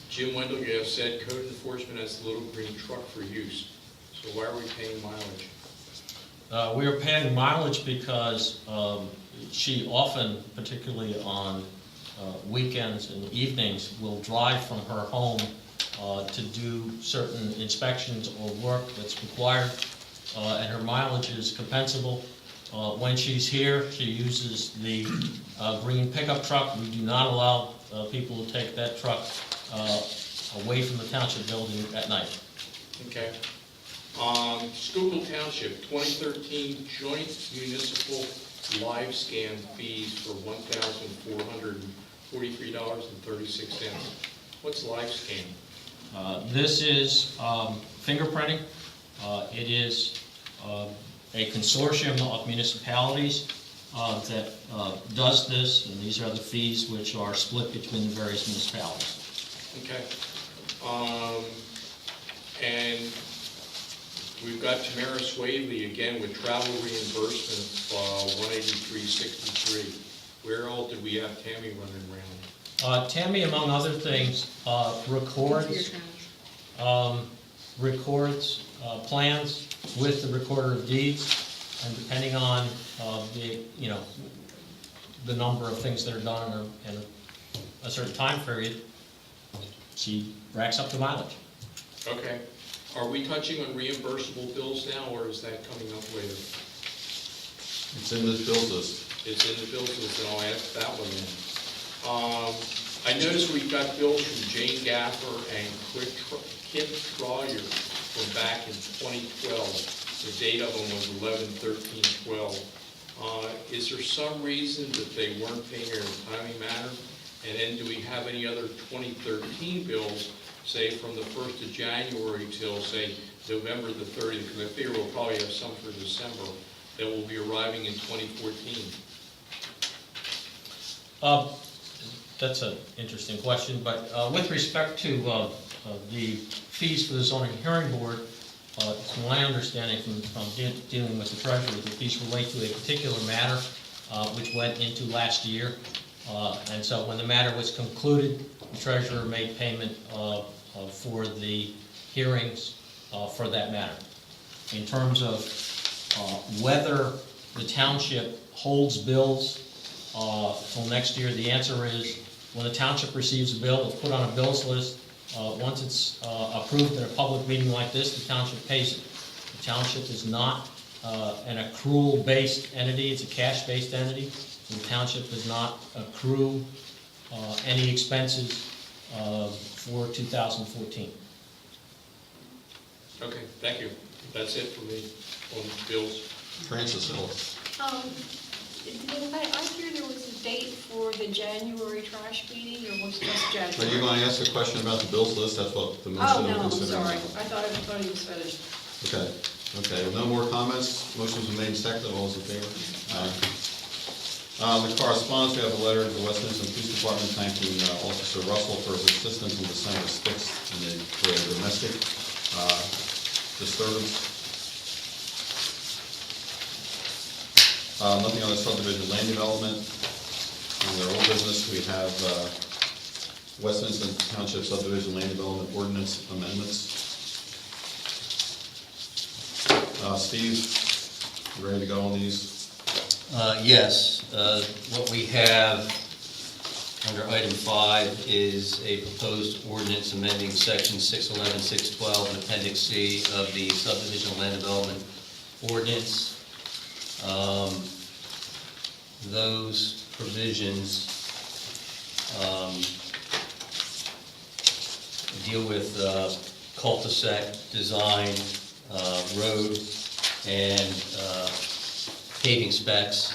Jim Wendelgast said code enforcement has the little green truck for use. So why are we paying mileage? We are paying mileage because she often, particularly on weekends and evenings, will drive from her home to do certain inspections or work that's required, and her mileage is compensable. When she's here, she uses the green pickup truck. We do not allow people to take that truck away from the township building at night. Okay. Schuylkill Township, 2013 joint municipal live scan fees for $1,443.36. What's live scan? This is fingerprinting. It is a consortium of municipalities that does this, and these are the fees which are split between the various municipalities. Okay. And we've got Tamara Swaley again with travel reimbursement of $183.63. Where all did we have Tammy running around? Tammy, among other things, records plans with the recorder of deeds, and depending on the number of things that are done in a certain time period, she racks up the mileage. Okay. Are we touching on reimbursable bills now, or is that coming up later? It's in this bill list. It's in the bills list, and I'll ask that one then. I noticed we've got bills from Jane Gaffer and Kim Troyer from back in 2012. The date of them was 11/13/12. Is there some reason that they weren't paying in a timely manner? And then do we have any other 2013 bills, say from the 1st of January till, say, November the 30th? Because I figure we'll probably have some for December that will be arriving in 2014. That's an interesting question, but with respect to the fees for the zoning hearing board, it's my understanding from dealing with the treasurer that these relate to a particular matter which went into last year. And so when the matter was concluded, the treasurer made payment for the hearings for that matter. In terms of whether the township holds bills till next year, the answer is when the township receives a bill, it's put on a bills list. Once it's approved in a public meeting like this, the township pays it. The township is not an accrual-based entity, it's a cash-based entity. The township does not accrue any expenses for 2014. Okay, thank you. That's it for me on bills. Francis Hill. I hear there was a date for the January trash meeting, or was it just January? Are you going to ask a question about the bills list? That's what the motion Oh, we're no, I'm considering. sorry. I thought he was finished. Okay, no more comments? Motion's been made and seconded. All those in favor? Aye. The correspondence, we have a letter to the Westminster Police Department thanking Officer Russell for his assistance in December 6th for a domestic disturbance. Nothing on the subdivision land development. On their old business, we have Westminster Township subdivision land development ordinance amendments. Steve, you ready to go on these? Yes, what we have under item 5 is a proposed ordinance amending section 611, 612, and appendix C of the subdivision land development ordinance. Those provisions deal with cul-de-sac design, road, and paving specs,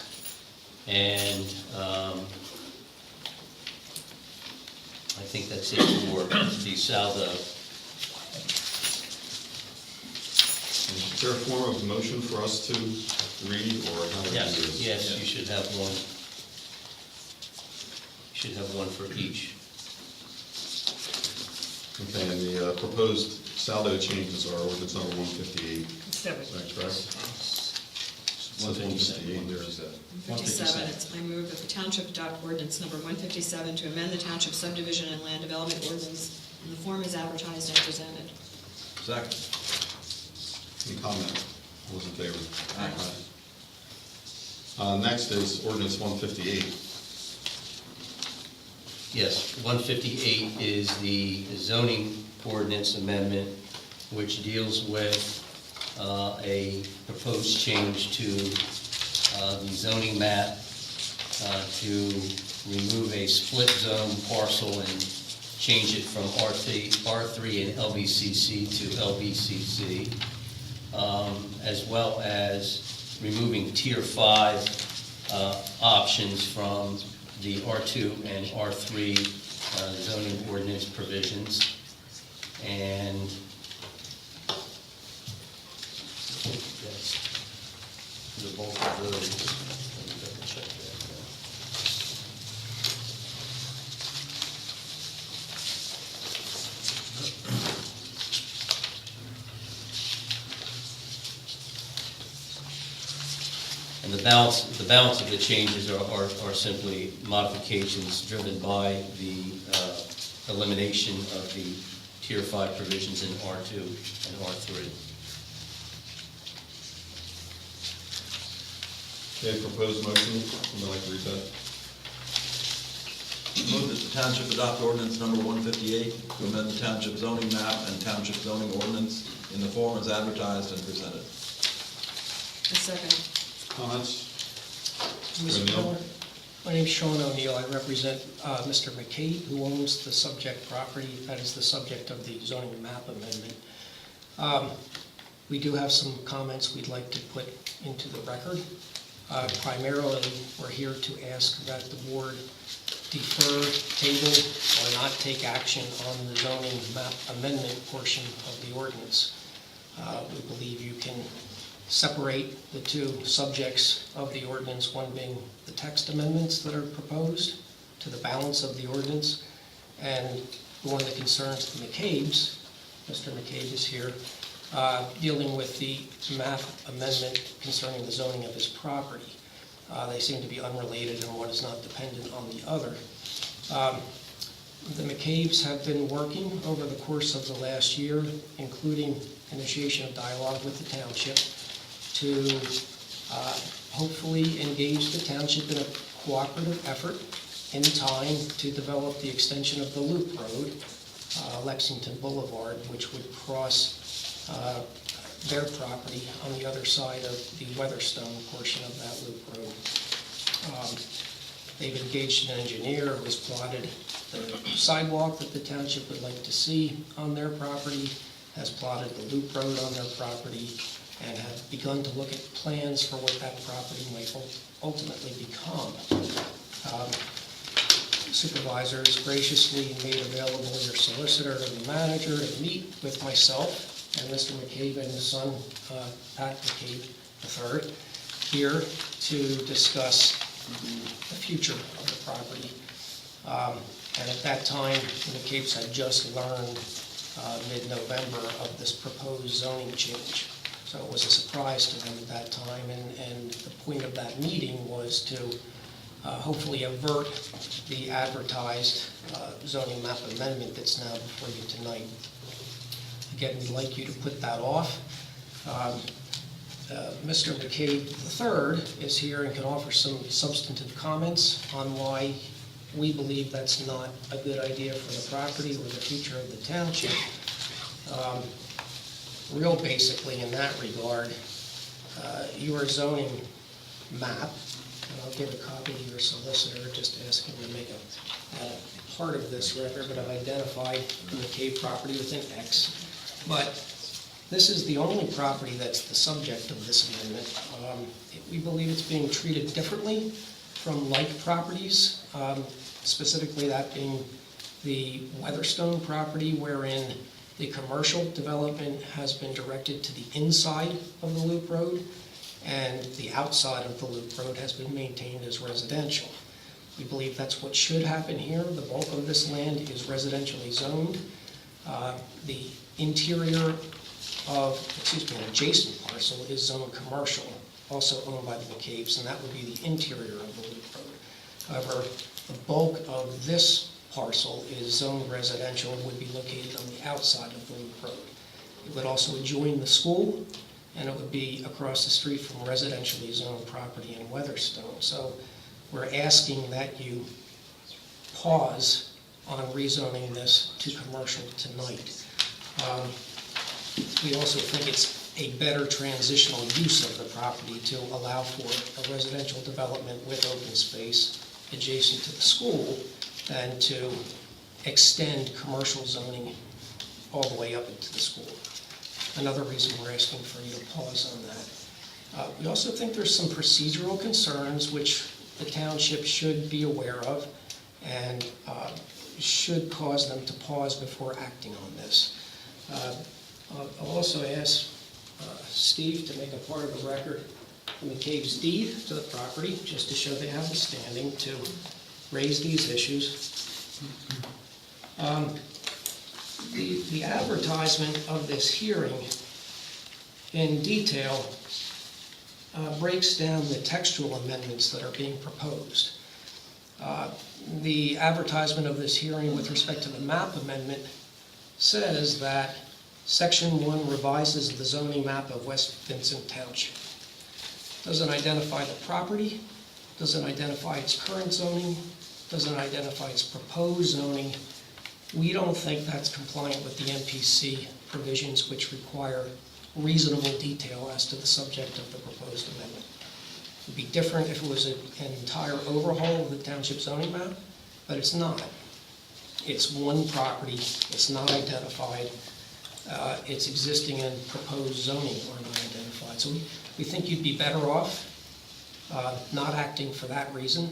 and I think that's it for the Saldo. Is there a form of motion for us to read, or how do we do this? Yes, you should have one. You should have one for each. Okay, and the proposed saldo changes are ordinance number 158. Is that correct? 158, there is that. 157, I move that the township adopt ordinance number 157 to amend the township subdivision and land development ordinance in the form as advertised and presented. Second. Any comment? All those in favor? Aye. Next is ordinance 158. Yes, 158 is the zoning ordinance amendment, which deals with a proposed change to the zoning map to remove a split zone parcel and change it from R3 and LBCC to LBCC, as well as removing Tier 5 options from the R2 and R3 zoning ordinance provisions. And I think that's the bulk of those. Let me double check that. And the balance of the changes are simply modifications driven by the elimination of the Tier 5 provisions in R2 and R3. Okay, proposed motion, would like to read that? Move that the township adopt ordinance number 158 to amend the township zoning map and township zoning ordinance in the form as advertised and presented. A second. Comments? Mr. O'Neill? Miller, my name's Sean O'Neill. I represent Mr. McCabe, who owns the subject property. That is the subject of the zoning map amendment. We do have some comments we'd like to put into the record. Primarily, we're here to ask that the board defer, table, or not take action on the zoning map amendment portion of the ordinance. We believe you can separate the two subjects of the ordinance, one being the text amendments that are proposed to the balance of the ordinance, and one of the concerns of the McCabe's, Mr. McCabe is here, dealing with the map amendment concerning the zoning of his property. They seem to be unrelated, and one is not dependent on the other. The McCabe's have been working over the course of the last year, including initiation of dialogue with the township, to hopefully engage the township in a cooperative effort in time to develop the extension of the Loop Road, Lexington Boulevard, which would cross their property on the other side of the Weatherstone portion of that Loop Road. They've engaged an engineer who has plotted the sidewalk that the township would like to see on their property, has plotted the Loop Road on their property, and have begun to look at plans for what that property might ultimately become. Supervisors graciously made available your solicitor and the manager to meet with myself and Mr. McCabe and his son, Pat McCabe III, here to discuss the future of the property. And at that time, the McCabes had just learned mid-November of this proposed zoning change. So it was a surprise to them at that time, and the point of that meeting was to hopefully avert the advertised zoning map amendment that's now before you tonight. Again, we'd like you to put that off. Mr. McCabe III is here and can offer some substantive comments on why we believe that's not a good idea for the property or the future of the township. Real basically in that regard, your zoning map, and I'll give a copy to your solicitor, just ask him to make a part of this record, but I've identified the McCabe property with an X. But this is the only property that's the subject of this amendment. We believe it's being treated differently from like properties, specifically that being the Weatherstone property, wherein the commercial development has been directed to the inside of the Loop Road, and the outside of the Loop Road has been maintained as residential. We believe that's what should happen here. The bulk of this land is residentially zoned. The interior of, an adjacent parcel is zoned commercial, also owned by the McCabes, and that would be the interior of the Loop Road. However, the bulk of this parcel is zoned residential and would be located on the outside of the Loop Road. It would also adjoin the school, and it would be across the street from residentially zoned property in Weatherstone. So we're asking that you pause on rezoning this to commercial tonight. We also think it's a better transitional use of the property to allow for a residential development with open space adjacent to the school than to extend commercial zoning all the way up into the school. Another reason we're asking for you to pause on that. We also think there's some procedural concerns which the township should be aware of and should cause them to pause before acting on this. I'll also ask Steve to make a part of the record McCabe's deed to the property, just to show they have the standing to raise these issues. The advertisement of this hearing in detail breaks down the textual amendments that are being proposed. The advertisement of this hearing with respect to the map amendment says that Section 1 revises the zoning map of West Vincent Township. Doesn't identify the property, doesn't identify its current zoning, doesn't identify its proposed zoning. We don't think that's compliant with the MPC provisions, which require reasonable detail as to the subject of the proposed amendment. It would be different if it was an entire overhaul of the township zoning map, but it's not. It's one property, it's not identified, its existing and proposed zoning are not identified. So we think you'd be better off not acting for that reason.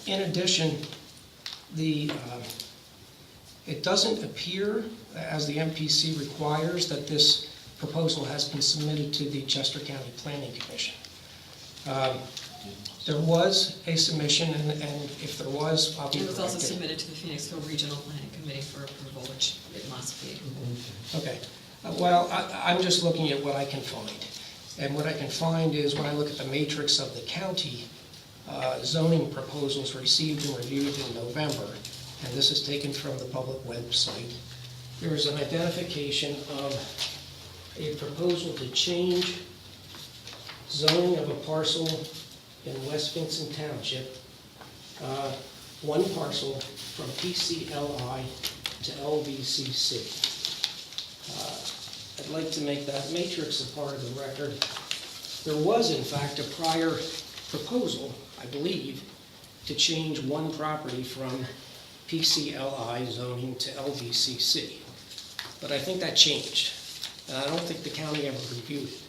In addition, it doesn't appear, as the MPC requires, that this proposal has been submitted to the Chester County Planning Commission. There was a submission, and if there was, I'll be It was also corrected. submitted to the Phoenixville Regional Planning Committee for approval, which it must be. Okay. Well, I'm just looking at what I can find. And what I can find is when I look at the matrix of the county zoning proposals received and reviewed in November, and this is taken from the public website, there is an identification of a proposal to change zoning of a parcel in West Vincent Township, one parcel from PCLI to LVCC. I'd like to make that matrix a part of the record. There was, in fact, a prior proposal, I believe, to change one property from PCLI zoning to LVCC. But I think that changed. And I don't think the county ever reviewed it.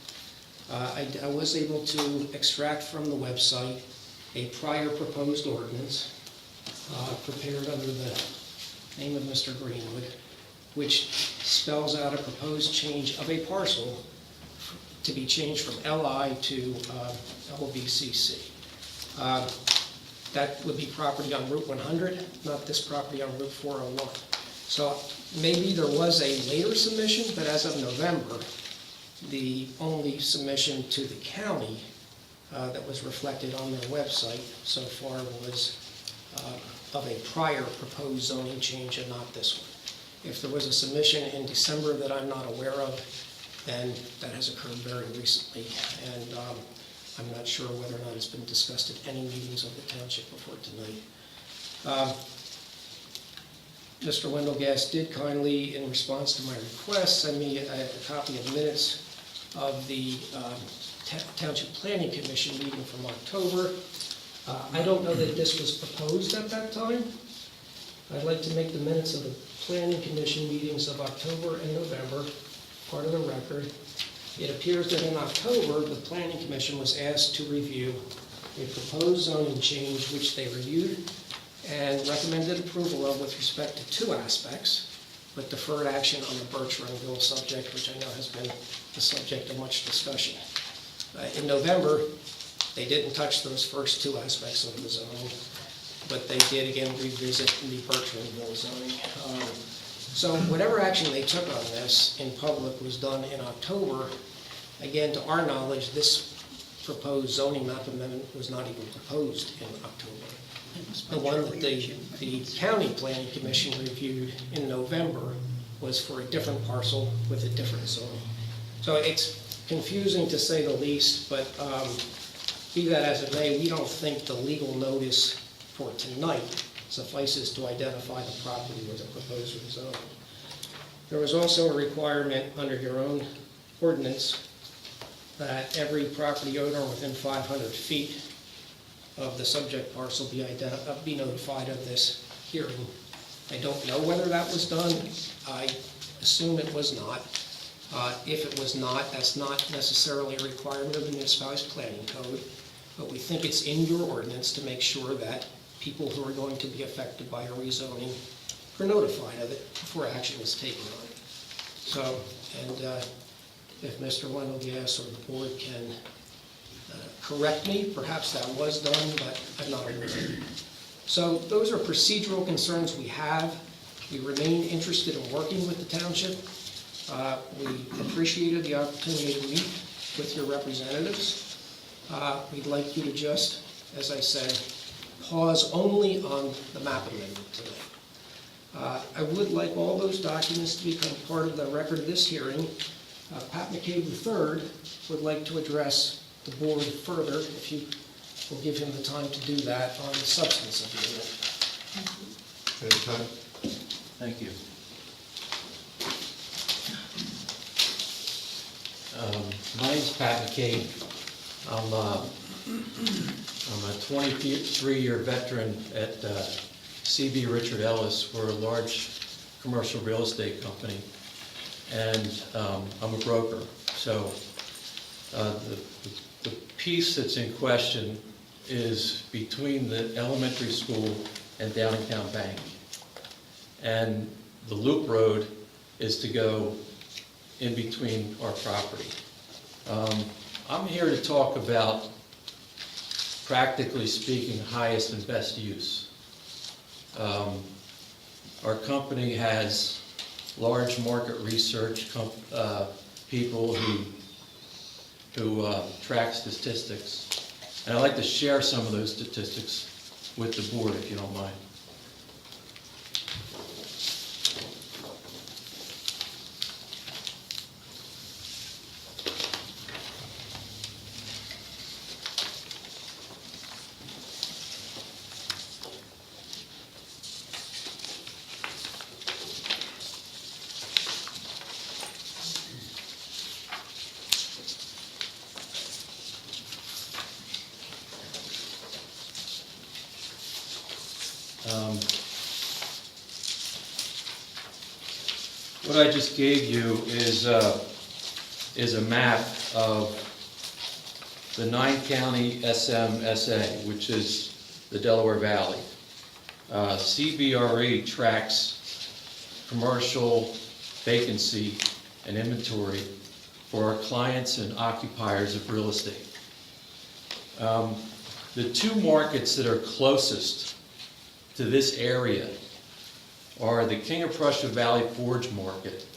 I was able to extract from the website a prior proposed ordinance prepared under the name of Mr. Greenwood, which spells out a proposed change of a parcel to be changed from LI to LVCC. That would be property on Route 100, not this property on Route 401. So maybe there was a later submission, but as of November, the only submission to the county that was reflected on their website so far was of a prior proposed zoning change and not this one. If there was a submission in December that I'm not aware of, then that has occurred very recently. And I'm not sure whether or not it's been discussed at any meetings of the township before tonight. Mr. Wendelgast did kindly, in response to my request, send me a copy of minutes of the Township Planning Commission meeting from October. I don't know that this was proposed at that time. I'd like to make the minutes of the Planning Commission meetings of October and November part of the record. It appears that in October, the Planning Commission was asked to review a proposed zoning change which they reviewed and recommended approval of with respect to two aspects, but deferred action on the Birch Runville subject, which I know has been the subject of much discussion. In November, they didn't touch those first two aspects of the zoning, but they did again revisit the Birch Runville zoning. So whatever action they took on this in public was done in October. Again, to our knowledge, this proposed zoning map amendment was not even proposed in October. The one that the County Planning Commission reviewed in November was for a different parcel with a different zoning. So it's confusing to say the least, but be that as it may, we don't think the legal notice for tonight suffices to identify the property with a proposed rezoning. There was also a requirement under your own ordinance that every property owner within 500 feet of the subject parcel be notified of this hearing. I don't know whether that was done. I assume it was not. If it was not, that's not necessarily a requirement of the municipality's planning code, but we think it's in your ordinance to make sure that people who are going to be affected by a rezoning are notified of it before action is taken on it. So, and if Mr. Wendelgas or the board can correct me, perhaps that was done, but I'm not aware of it. So those are procedural concerns we have. We remain interested in working with the township. We appreciated the opportunity to meet with your representatives. We'd like you to just, as I said, pause only on the map amendment tonight. I would like all those documents to become part of the record of this hearing. Pat McCabe III would like to address the board further, if you will give him the time to do that on the substance of the amendment. Anytime. Thank you. My name's Pat McCabe. I'm a 23-year veteran at CB Richard Ellis. We're a large commercial real estate company, and I'm a broker. So the piece that's in question is between the elementary school and Downingtown Bank. And the loop road is to go in between our property. I'm here to talk about, practically speaking, highest and best use. Our company has large market research people who track statistics. And I'd like to share some of those statistics with the board, if you don't mind. What I just gave you is a map of the 9-county SMSA, which is the Delaware Valley. CBRE tracks commercial vacancy and inventory for our clients and occupiers of real estate. The two markets that are closest to this area are the King of Prussia Valley Forge market,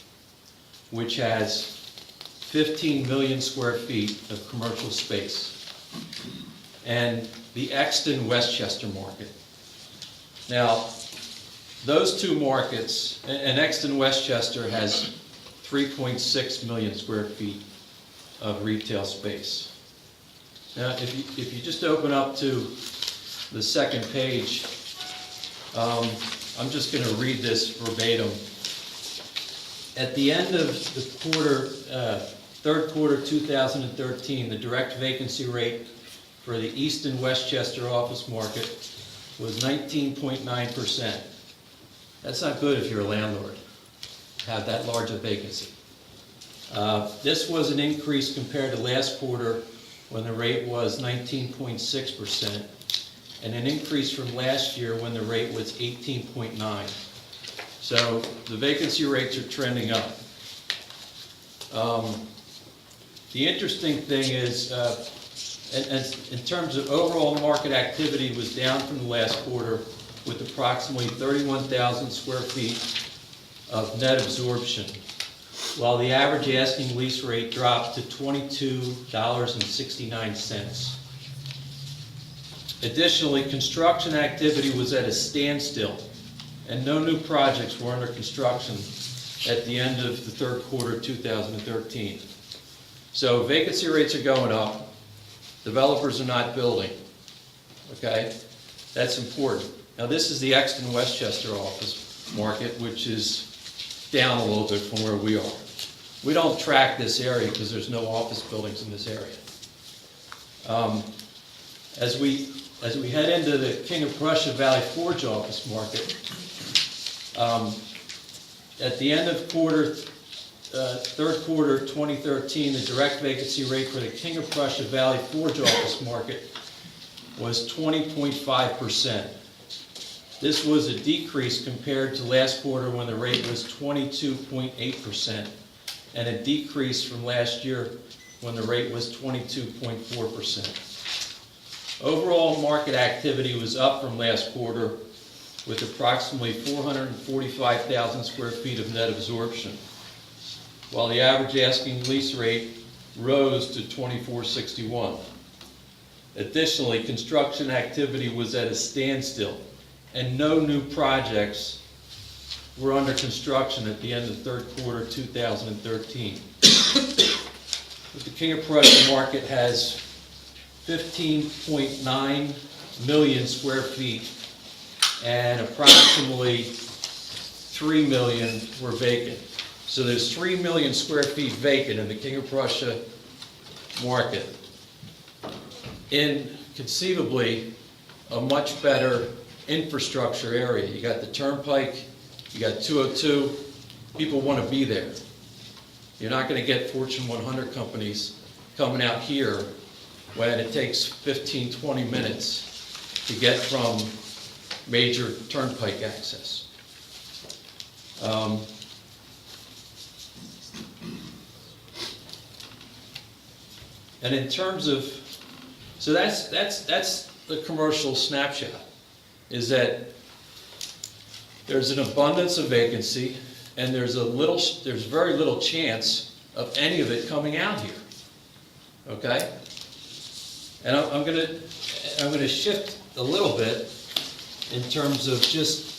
which has 15 million square feet of commercial space, and the Exton Westchester market. Now, those two markets, and Exton Westchester has 3.6 million square feet of retail space. Now, if you just open up to the second page, I'm just going to read this verbatim. At the end of the quarter, third quarter 2013, the direct vacancy rate for the East and Westchester office market was 19.9%. That's not good if you're a landlord, to have that large a vacancy. This was an increase compared to last quarter when the rate was 19.6%. and an increase from last year when the rate was 18.9. So the vacancy rates are trending up. The interesting thing is, in terms of overall market activity, was down from the last quarter with approximately 31,000 square feet of net absorption, while the average asking lease rate dropped to $22.69. Additionally, construction activity was at a standstill, and no new projects were under construction at the end of the third quarter 2013. So vacancy rates are going up. Developers are not building. Okay? That's important. Now, this is the Exton Westchester office market, which is down a little bit from where we are. We don't track this area because there's no office buildings in this area. As we head into the King of Prussia Valley Forge office market, at the end of third quarter 2013, the direct vacancy rate for the King of Prussia Valley Forge office market was 20.5%. This was a decrease compared to last quarter when the rate was 22.8%, and a decrease from last year when the rate was 22.4%. Overall market activity was up from last quarter with approximately 445,000 square feet of net absorption, while the average asking lease rate rose to $24.61. Additionally, construction activity was at a standstill, and no new projects were under construction at the end of third quarter 2013. The King of Prussia market has 15.9 million square feet, and approximately 3 million were vacant. So there's 3 million square feet vacant in the King of Prussia market, in conceivably a much better infrastructure area. You got the Turnpike, you got 202, people want to be there. You're not going to get Fortune 100 companies coming out here when it takes 15, 20 minutes to get from major turnpike access. And in terms of, so that's the commercial snapshot, is that there's an abundance of vacancy, and there's very little chance of any of it coming out here. Okay? And I'm gonna shift a little bit in terms of just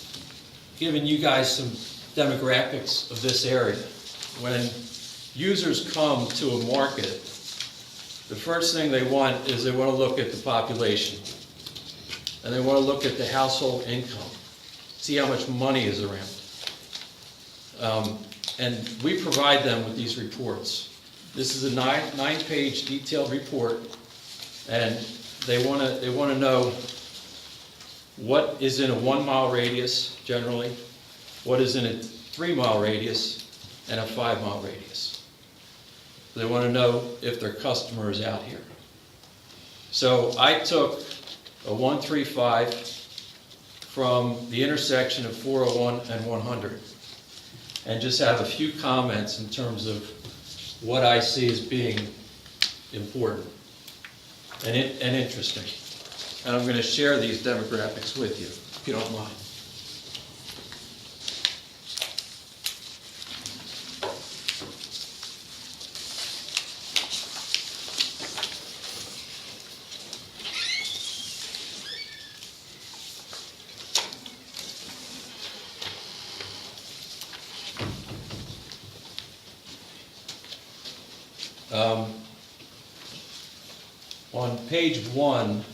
giving you guys some demographics of this area. When users come to a market, the first thing they want is they want to look at the population, and they want to look at the household income, see how much money is around. And we provide them with these reports. This is a nine-page detailed report, and they want to know what is in a 1 mile radius generally, what is in a 3 mile radius, and a 5 mile radius. They want to know if their customer is out here. So I took a 135 from the intersection of 401 and 100, and just have a few comments in terms of what I see as being important and interesting. And I'm going to share these demographics with you, if you don't mind. On page 1,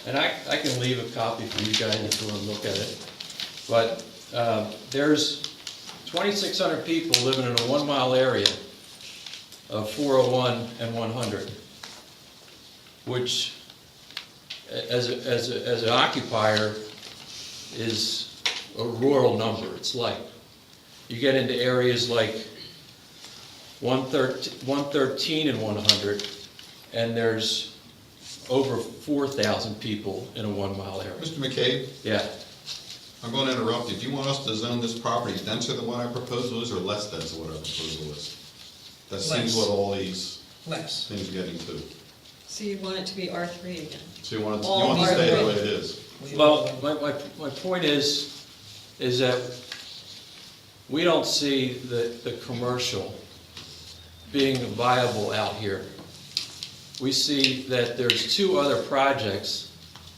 and I can leave a copy for you guys if you want to look at it, but there's 2,600 people living in a 1 mile area of 401 and 100, which as an occupier is a rural number. It's light. You get into areas like 113 and 100, and there's over 4,000 people in a 1 mile area. Mr. McCabe? Yeah. I'm going to interrupt you. Do you want us to zone this property denser than what our proposal is, or less dense than what our proposal is? That seems what all these things are getting to. So you want it to be R3 again? So you want it to stay the way it is? Well, my point is that we don't see the commercial being viable out here. We see that there's 2 other projects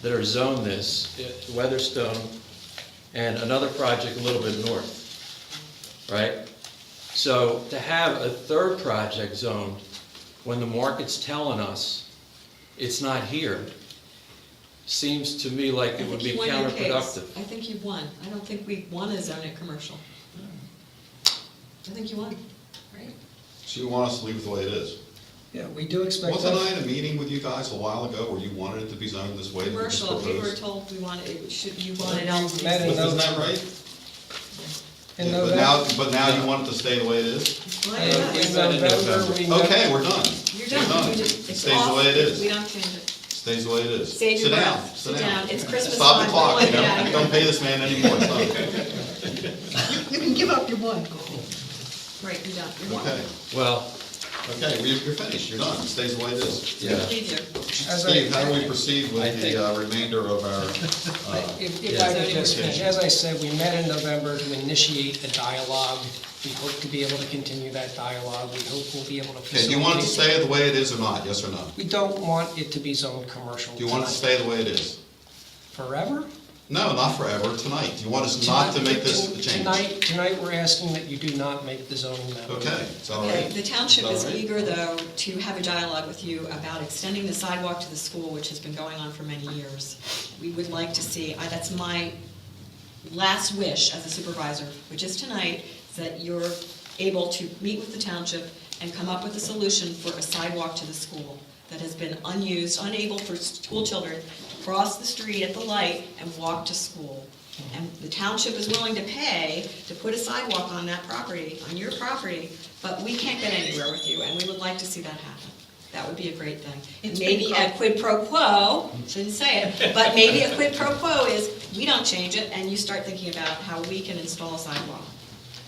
that are zoned this, Weatherstone and another project a little bit north, right? So to have a 3rd project zoned when the market's telling us it's not here, seems to me like it I would think be you won your case. counterproductive. I think you won. I don't think we want to zone it commercial. I think you won, right? So you want us to leave it the way it is? Yeah, we do expect. Wasn't I in a meeting with you guys a while ago where you wanted it to be zoned this way? that you just Commercial, we were proposed? told we wanted, it should, you wanted else. Met in Isn't that right? In Yeah, but now you want it to stay the way it is? In November, we met. Okay, we're done. You're We're done. It It's stays off. the way it is. We don't change it. Stays the way it is. Save your Sit down, breath. sit down. It's Christmas Stop time. the clock, you Get out of know, here. don't pay this man anymore, it's done. You can give up your one. Right, you're done. You're won. Okay, Well, okay, you're finished, you're done, it stays the way it is. yeah. Leave you. Steve, how do we proceed with the remainder of our, If I could just finish, as I said, we met in November to initiate the dialogue. We hope to be able to continue that dialogue. We hope we'll be able to okay, facilitate. do you want it to stay the way it is or not, yes or no? We don't want it to be zoned commercial. Do you want it to tonight. stay the way it is? Forever? No, not forever, tonight. Do you want us not to make this a change? Tonight, we're asking that you do not make the zoning map. Okay, it's all Okay, right. the township Is is that all right? eager, though, to have a dialogue with you about extending the sidewalk to the school, which has been going on for many years. We would like to see, that's my last wish as a supervisor, which is tonight, is that you're able to meet with the township and come up with a solution for a sidewalk to the school that has been unused, unable for school children to cross the street at the light and walk to school. And the township is willing to pay to put a sidewalk on that property, on your property, but we can't get anywhere with you, and we would like to see that happen. That would be a great thing. It's Maybe been a quid pro quo, shouldn't say it, but maybe a quid pro quo is, we don't change it, and you start thinking about how we can install a sidewalk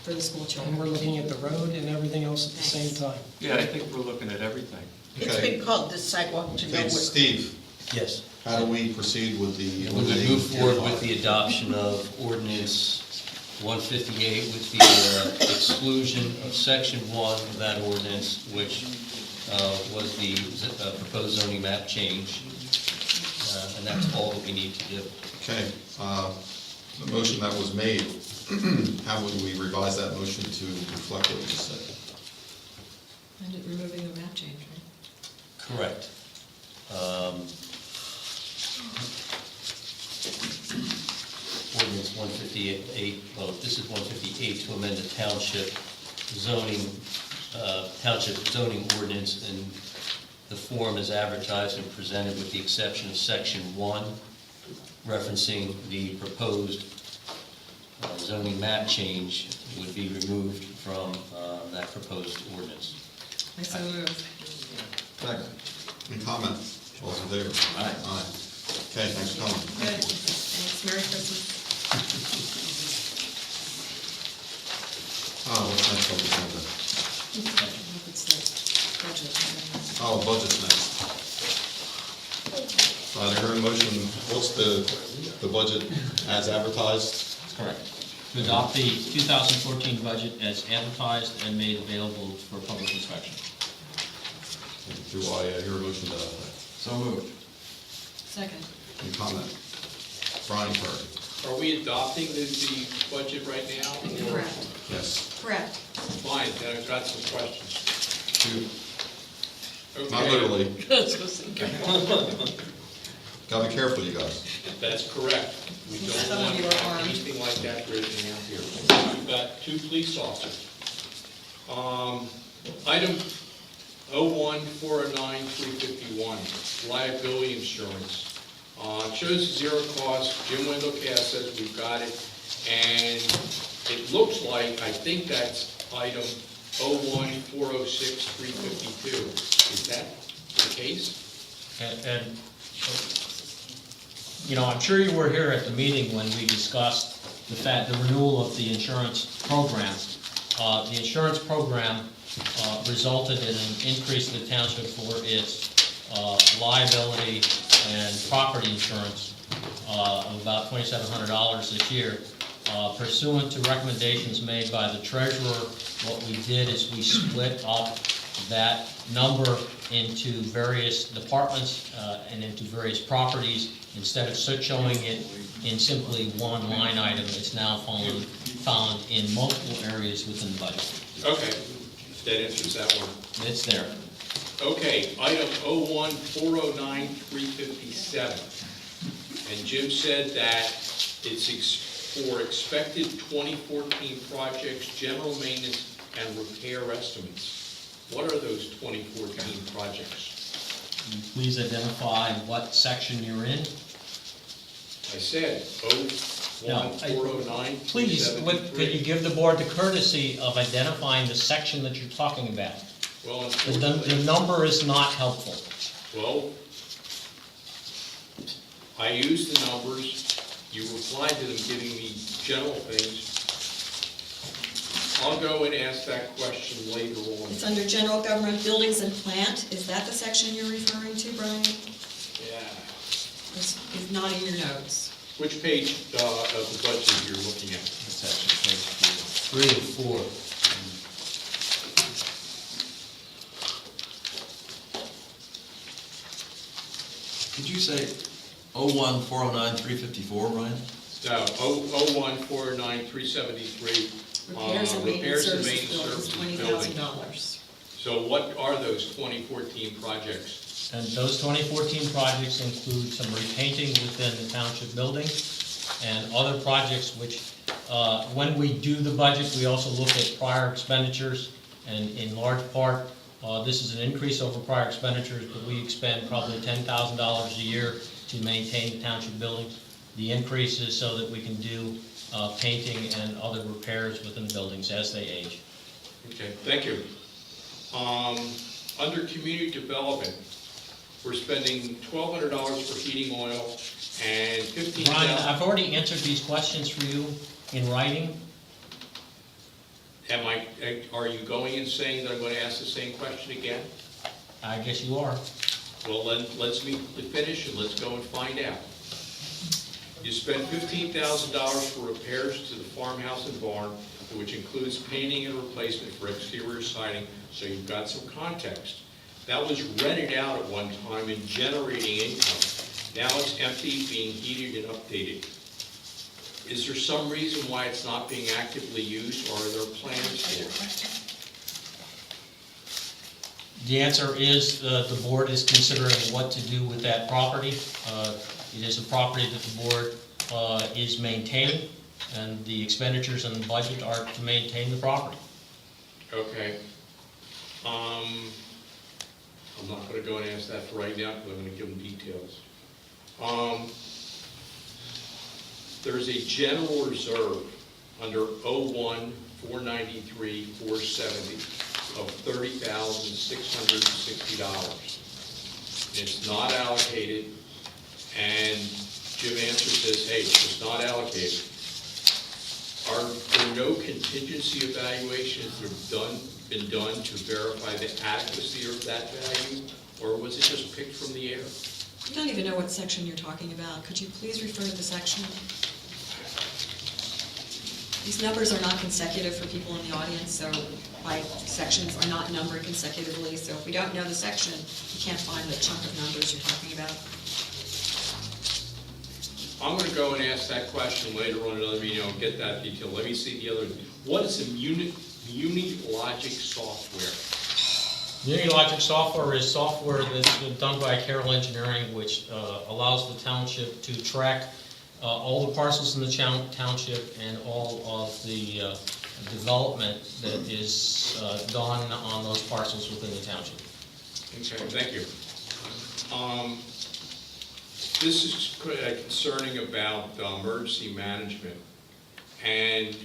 for the school And children. we're looking at the road and everything else at the same Thanks. time. Yeah, I think we're looking at everything. It's Okay. been called the sidewalk to Okay, nowhere. Steve, Yes. how do we proceed with the? We would move forward with the adoption of ordinance 158 with the exclusion of section 1 of that ordinance, which was the proposed zoning map change. And that's all that we need to do. Okay, the motion that was made, how would we revise that motion to reflect what you just said? And removing the map change, right? Correct. Ordinance 158, well, this is 158 to amend the township zoning ordinance in the form as advertised and presented with the exception of section 1, referencing the proposed zoning map change would be removed from that proposed ordinance. I so move. Second. Any comments? All those in favor? Aye. Aye. Okay, thanks for coming. Good, thanks, Merry Christmas. What's next on the agenda? It's the budget. Oh, budget's next. I heard a motion, what's the budget as advertised? Correct. To adopt the 2014 budget as advertised and made available for public inspection. Do I hear a motion to that effect? So moved. Second. Any comment? Brian Perry? Are we adopting the budget right now? or- Correct. Yes. Correct. Fine, then I've got some questions. Two. Okay. Not literally. Gotta be careful, you guys. That's correct. We don't Some of want you are armed. anything like that written out here. We've got 2 police officers. Item 01-409-351, liability insurance. Shows zero cost. Jim Wendell-Cass says we've got it. And it looks like, I think that's item 01-406-352. Is that the case? And, you know, I'm sure you were here at the meeting when we discussed the renewal of the insurance program. The insurance program resulted in an increase in the township for its liability and property insurance of about $2,700 this year. Pursuant to recommendations made by the treasurer, what we did is we split up that number into various departments and into various properties. Instead of showing it in simply one line item, it's now found in multiple areas within the budget. Okay, that answers that one. It's there. Okay, item 01-409-357. and Jim said that it's for expected 2014 projects, general maintenance, and repair estimates. What are those 2014 projects? Please identify what section you're in. I said, No, 01409. Please, could you give the board the courtesy of identifying the section that you're talking about? Well, The unfortunately, number is not helpful. well, I used the numbers, you replied to them giving me general things. I'll go and ask that question later on. It's under general government buildings and plant. Is that the section you're referring to, Brian? Yeah. It's not in your notes. Which page of the budget you're looking at? It's actually page 3 and 4. Could you say 01409-354, Ryan? No, 0149373. Repairs and maintenance services services buildings, $20,000. So what are those 2014 projects? And those 2014 projects include some repainting within the township building and other projects which, when we do the budget, we also look at prior expenditures. And in large part, this is an increase over prior expenditures, but we expend probably $10,000 a year to maintain the township buildings. The increase is so that we can do painting and other repairs within the buildings as they age. Okay, thank you. Under community development, we're spending $1,200 for heating oil and $15,000. Brian, I've already answered these questions for you in writing. Are you going and saying that I'm going to ask the same question again? I guess you are. Well, then, let's finish and let's go and find out. You spent $15,000 for repairs to the farmhouse and barn, which includes painting and replacement for exterior siding, so you've got some context. That was rented out at one time and generating income. Now it's empty, being heated and updated. Is there some reason why it's not being actively used, or are there plans for it? The answer is the board is considering what to do with that property. It is a property that the board is maintaining, and the expenditures and the budget are to maintain the property. Okay. I'm not going to go and ask that for right now, because I'm going to give them details. There's a general reserve under 01493-470 of $30,660. It's not allocated, and Jim answers says, hey, it's not allocated. Are there no contingency evaluations that have been done to verify the adequacy of that value, or was it just picked from the air? I don't even know what section you're talking about. Could you please refer to the section? These numbers are not consecutive for people in the audience, so sections are not numbered consecutively. So if we don't know the section, you can't find the chunk of numbers you're talking about. I'm going to go and ask that question later on in another meeting. I'll get that detail. Let me see the other. What is the Muni Logic software? Unity Logic software is software that's been done by Carroll Engineering, which allows the township to track all the parcels in the township and all of the development that is done on those parcels within the township. Okay, thank you. This is concerning about emergency management, and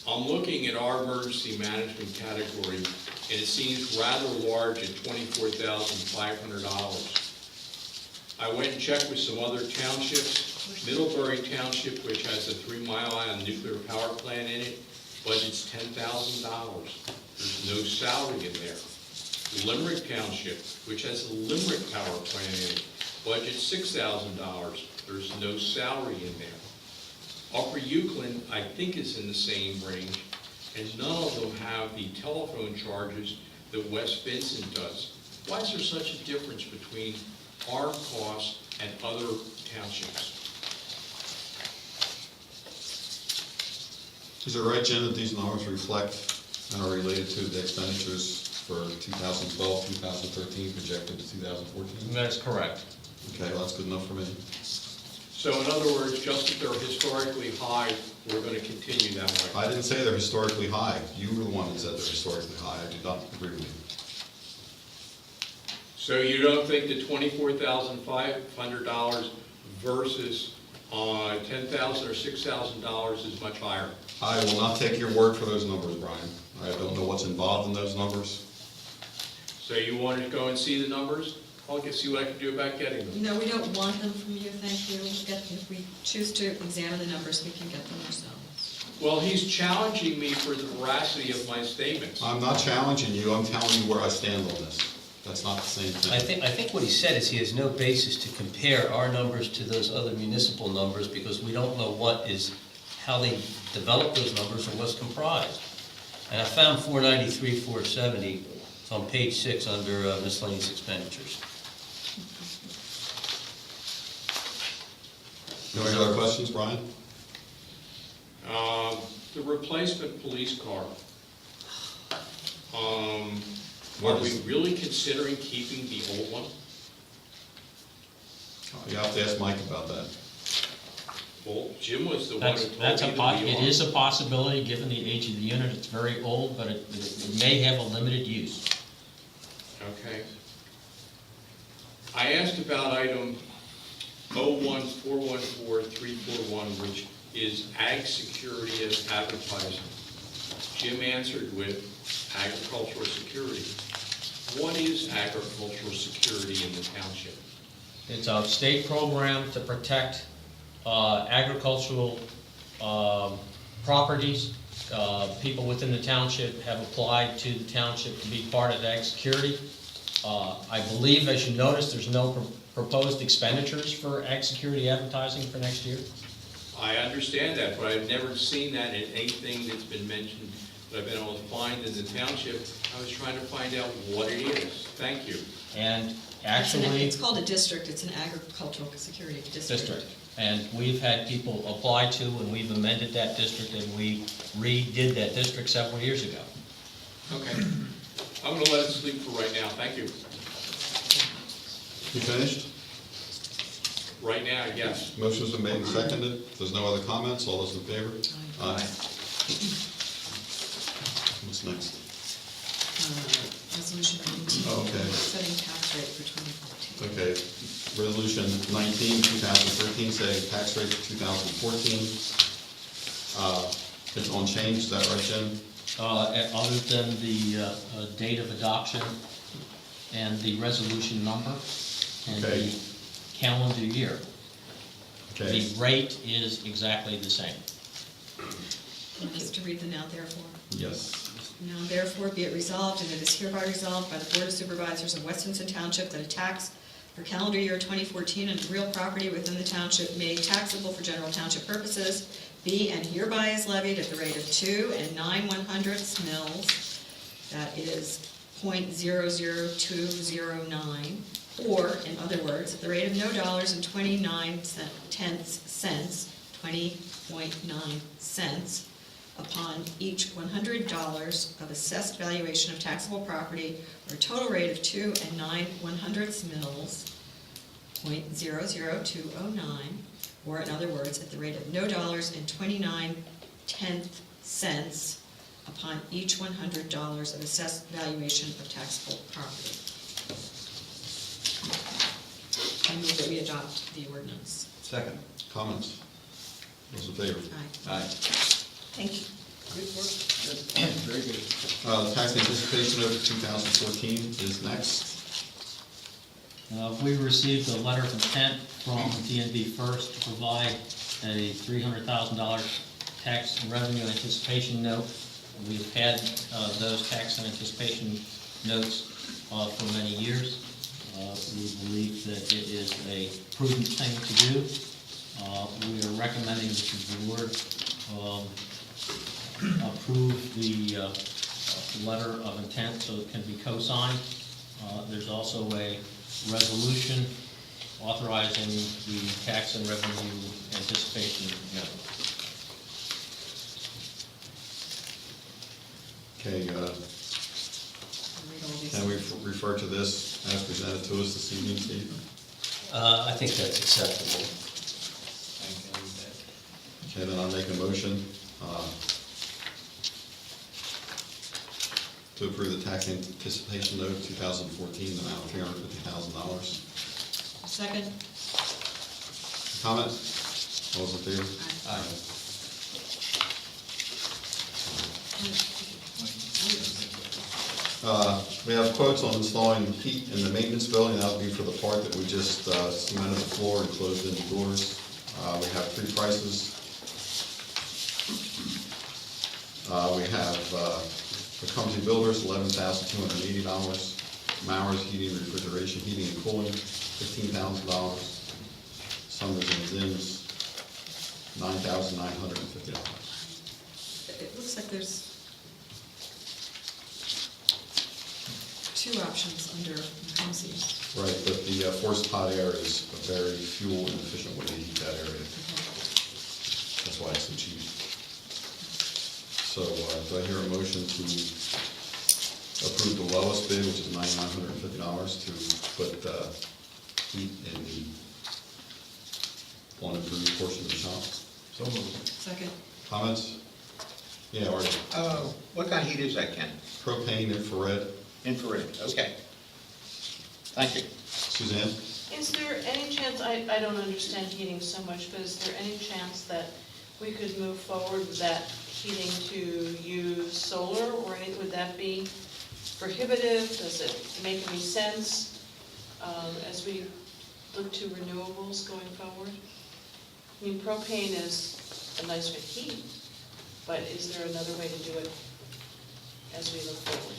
I'm looking at our emergency management category, and it seems rather large at $24,500. I went and checked with some other townships. Middlebury Township, which has a 3 Mile Island nuclear power plant in it, budget's $10,000. There's no salary in there. Limerick Township, which has a Limerick power plant in it, budget's $6,000. There's no salary in there. Upper Euclid, I think, is in the same range, and none of them have the telephone charges that West Vincent does. Why is there such a difference between our costs and other townships? Is it right, Jen, that these numbers reflect and are related to the expenditures for 2012, 2013, projected to 2014? That is correct. Okay, well, that's good enough for me. So in other words, just that they're historically high, we're going to continue that way. I didn't say they're historically high. You were the one that said they're historically high. I do not agree with you. So you don't think the $24,500 versus $10,000 or $6,000 is much higher? I will not take your word for those numbers, Brian. I don't know what's involved in those numbers. So you want to go and see the numbers? I'll get, see what I can do about getting them. No, we don't want them from you, thank you. If we choose to examine the numbers, we can get them ourselves. Well, he's challenging me for the veracity of my statements. I'm not challenging you. I'm telling you where I stand on this. That's not the same thing. I think what he said is he has no basis to compare our numbers to those other municipal numbers because we don't know how they developed those numbers or what's comprised. And I found 493, 470, it's on page 6 under miscellaneous expenditures. Any other questions, Brian? The replacement police car. What Are we is- really considering keeping the old one? You have to ask Mike about that. Well, Jim was the one who told me That's that a, we it are. is a possibility, given the age of the unit, it's very old, but it may have a limited use. Okay. I asked about item 01414-341, which is ag security as advertising. Jim answered with agricultural security. What is agricultural security in the township? It's a state program to protect agricultural properties. People within the township have applied to the township to be part of ag security. I believe, as you noticed, there's no proposed expenditures for ag security advertising for next year. I understand that, but I've never seen that in anything that's been mentioned that I've been able to find in the township. I was trying to find out what it is. Thank you. And actually, It's called a district, it's an agricultural security district. And we've had people apply to, and we've amended that district, and we redid that district several years ago. Okay. I'm going to let it sleep for right now. Thank you. You finished? Right now, yes. Motion's been made and seconded. If there's no other comments, all those in favor? Aye. What's next? Resolution 19, Okay. setting tax rate for 2014. Okay, resolution 19, 2013, setting tax rate for 2014. It's unchanged, is that right, Jim? Other than the date of adoption and the resolution number and Okay. the calendar year. Okay. The rate is exactly the same. Want us to read the now therefore? Yes. Now therefore be it resolved, and it is hereby resolved by the Board of Supervisors of West Hinson Township that a tax for calendar year 2014 on real property within the township made taxable for general township purposes be and hereby is levied at the rate of 2 9/100 mils, that is .00209, or, in other words, at the rate of no dollars and 29 cents, 20.9 cents, upon each $100 of assessed valuation of taxable property, or a total rate of 2 9/100 mils, .00209, or in other words, at the rate of no dollars and 29 cents upon each $100 of assessed valuation of taxable property. I move that we adopt the ordinance. Second. Comments? Those in favor? Aye. Aye. Thank you. Very good. Tax anticipation note for 2014 is next. We received a letter of intent from DNB First to provide a $300,000 tax and revenue anticipation note. We've had those tax and anticipation notes for many years. We believe that it is a prudent thing to do. We are recommending that the board approve the letter of intent so it can be co-signed. There's also a resolution authorizing the tax and revenue anticipation note. Okay, can we refer to this as presented to us this evening, Steve? I think that's acceptable. Okay, then I'll make a motion to approve the tax anticipation note 2014, the amount of $350,000. Second? Comments? All those in favor? Aye. We have quotes on installing heat in the maintenance building. That would be for the part that we just cemented the floor and closed in the doors. We have 3 prices. We have McCumsey Builders, $11,280. Mowers Heating, Refrigeration, Heating and Cooling, $15,000. Summers and Zims, $9,950. It looks like there's 2 options under McCumsey's. Right, but the forced hot air is a very fuel inefficient way to heat that area. That's why it's so cheap. So do I hear a motion to approve the lowest bid, which is $9,950, to put heat in the unimproved portion of the shop? So moved. Second? Comments? Yeah, or What kind of heat is that, Ken? propane, infrared. Infrared, okay. Thank you. Suzanne? Is there any chance, I don't understand heating so much, but is there any chance that we could move forward with that heating to use solar, or would that be prohibitive? Does it make any sense as we look to renewables going forward? I mean, propane is a nice big heat, but is there another way to do it as we look forward?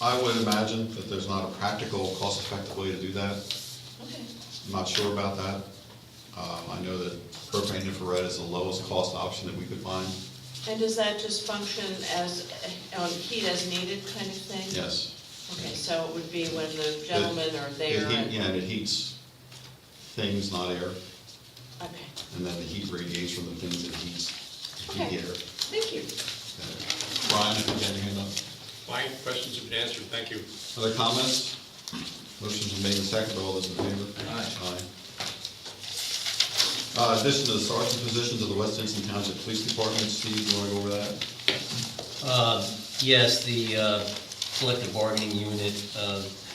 I would imagine that there's not a practical, cost-effective way to do that. Okay. I'm not sure about that. I know that propane infrared is the lowest cost option that we could find. And does that just function as, on heat as needed kind of thing? Yes. Okay, so it would be when the gentlemen are there and... Yeah, and it heats things, not air, Okay, and then the heat radiates from the things that heat Okay. the air. thank you. Brian, if you have your hand up. My questions have been answered, thank you. Other comments? Motion's been made and seconded. All those in favor? Aye. Addition to the sergeant positions of the West Vincent Township Police Department. Steve, you want to go over that? Yes, the collective bargaining unit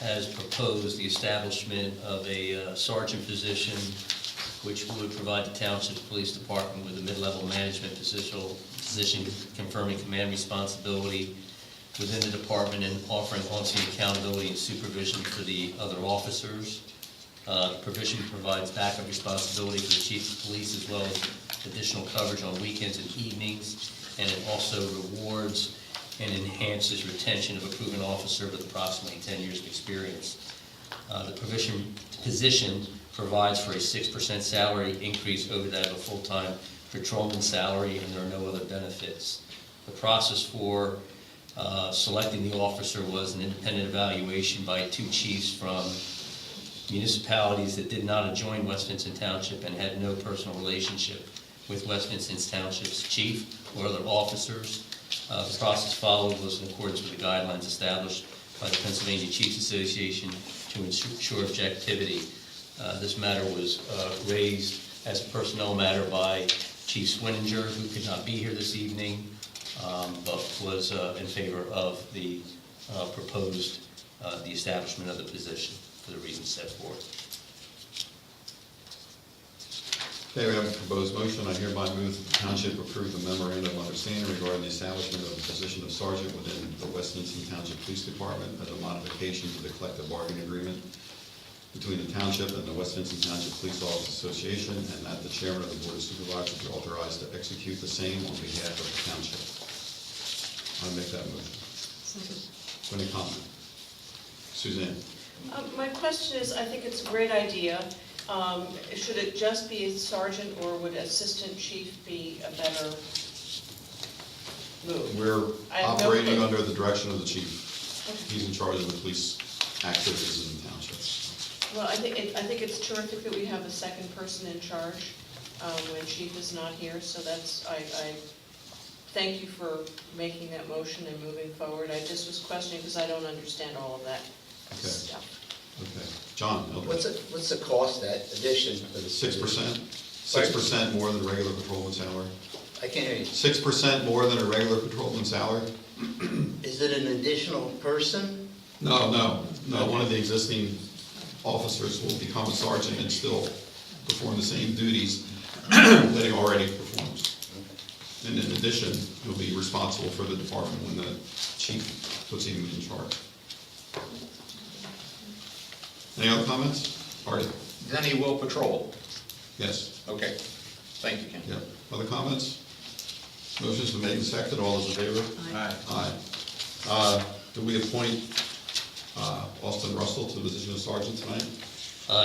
has proposed the establishment of a sergeant position, which would provide the Township Police Department with a mid-level management position confirming command responsibility within the department and offering on-scene accountability and supervision for the other officers. The provision provides backup responsibility for the chief of police as well as additional coverage on weekends and evenings, and it also rewards and enhances retention of a proven officer with approximately 10 years of experience. The position provides for a 6% salary increase over that of a full-time patrolman salary, and there are no other benefits. The process for selecting the officer was an independent evaluation by 2 chiefs from municipalities that did not adjoin West Vincent Township and had no personal relationship with West Vincent Township's chief or other officers. The process followed was in accordance with the guidelines established by the Pennsylvania Chiefs Association to ensure objectivity. This matter was raised as a personnel matter by Chief Swinninger, who could not be here this evening, but was in favor of the proposed, the establishment of the position for the reasons set forth. Okay, we have a proposed motion. I hereby move that the township approve the memorandum of understanding regarding the establishment of the position of sergeant within the West Vincent Township Police Department as a modification to the collective bargaining agreement between the township and the West Vincent Township Police Officers Association, and that the chairman of the Board of Supervisors be authorized to execute the same on behalf of the township. I'll make that motion. Second. Any comment? Suzanne? My question is, I think it's a great idea. Should it just be a sergeant, or would assistant chief be a better move? We're I have no operating clue. under the direction of the chief. He's in charge of the police activities in the township. Well, I think it's terrific that we have a second person in charge when chief is not here, so that's, I thank you for making that motion and moving forward. I just was questioning because I don't understand all of that stuff. Okay. John? What's the cost, that addition for the... 6%. 6% more than a regular patrolman's salary. I can't hear you. 6% more than a regular patrolman's salary? Is it an additional person? No, one of the existing officers will become a sergeant and still perform the same duties that he already performs. And in addition, he'll be responsible for the department when the chief puts him in charge. Any other comments? Artie? Then he will patrol. Yes. Okay. Thank you, Ken. Yeah. Other comments? Motion's been made and seconded. All those in favor? Aye. Aye. Do we appoint Austin Russell to the position of sergeant tonight?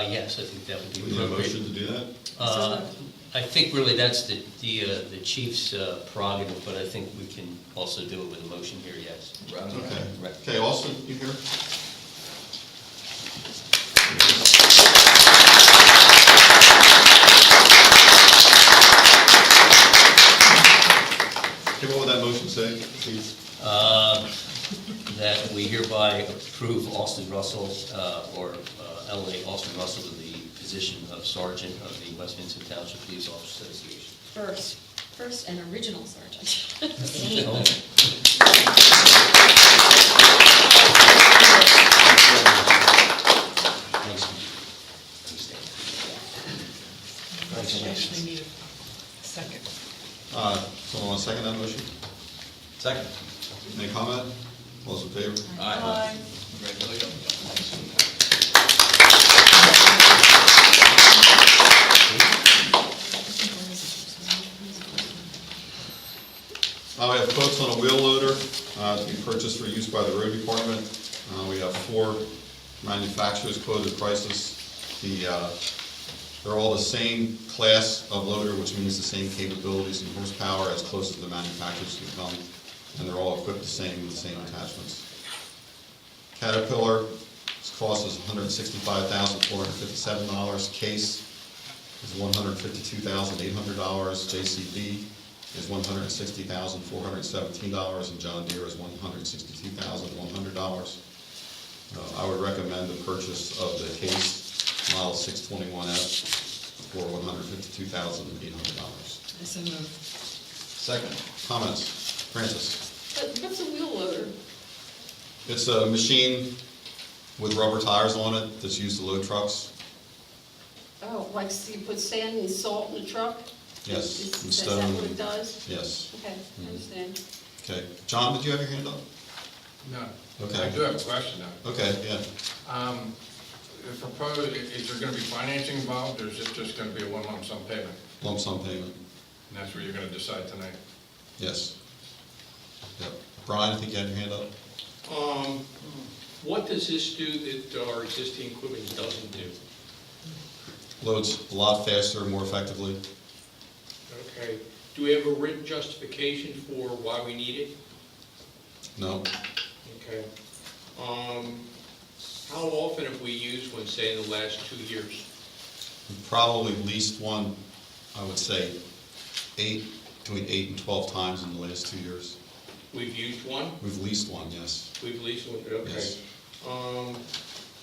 Yes, I think that would be Do we need a appropriate. motion to do that? I think really that's the chief's prerogative, but I think we can also do it with a motion here, yes. Okay. Okay, Austin, you here? Okay, what would that motion say, please? That we hereby approve Austin Russell, or elevate Austin Russell to the position of sergeant of the West Vincent Township Police Officers Association. First and original sergeant. Second. Someone want to second that motion? Second. Any comment? All those in favor? Aye. We have quotes on a wheel loader to be purchased for use by the road department. We have 4 manufacturers quoted prices. They're all the same class of loader, which means the same capabilities and horsepower as close as the manufacturers can come, and they're all equipped the same with the same attachments. Caterpillar's cost is $165,457. Case is $152,800. JCB is $160,417, and John Deere is $162,100. I would recommend the purchase of the Case Model 621F for $152,800. I so move. Second. Comments? Francis? What's a wheel loader? It's a machine with rubber tires on it that's used to load trucks. Oh, like so you put sand and salt in the truck? Yes, Is and that stone. what it does? Yes. Okay, I understand. Okay. John, did you have your hand up? No. Okay. I do have a question though. Okay, yeah. The proposed, is there gonna be financing involved, or is it just gonna be a one lump sum payment? Lump sum payment. And that's what you're gonna decide tonight? Yes. Yep. Brian, I think you had your hand up? What does this do that our existing equipment doesn't do? Loads a lot faster, more effectively. Okay. Do we have a written justification for why we need it? No. Okay. How often have we used one, say, in the last 2 years? Probably leased one, I would say, between 8 and 12 times in the last 2 years. We've used one? We've leased one, yes. We've leased one, okay. Yes.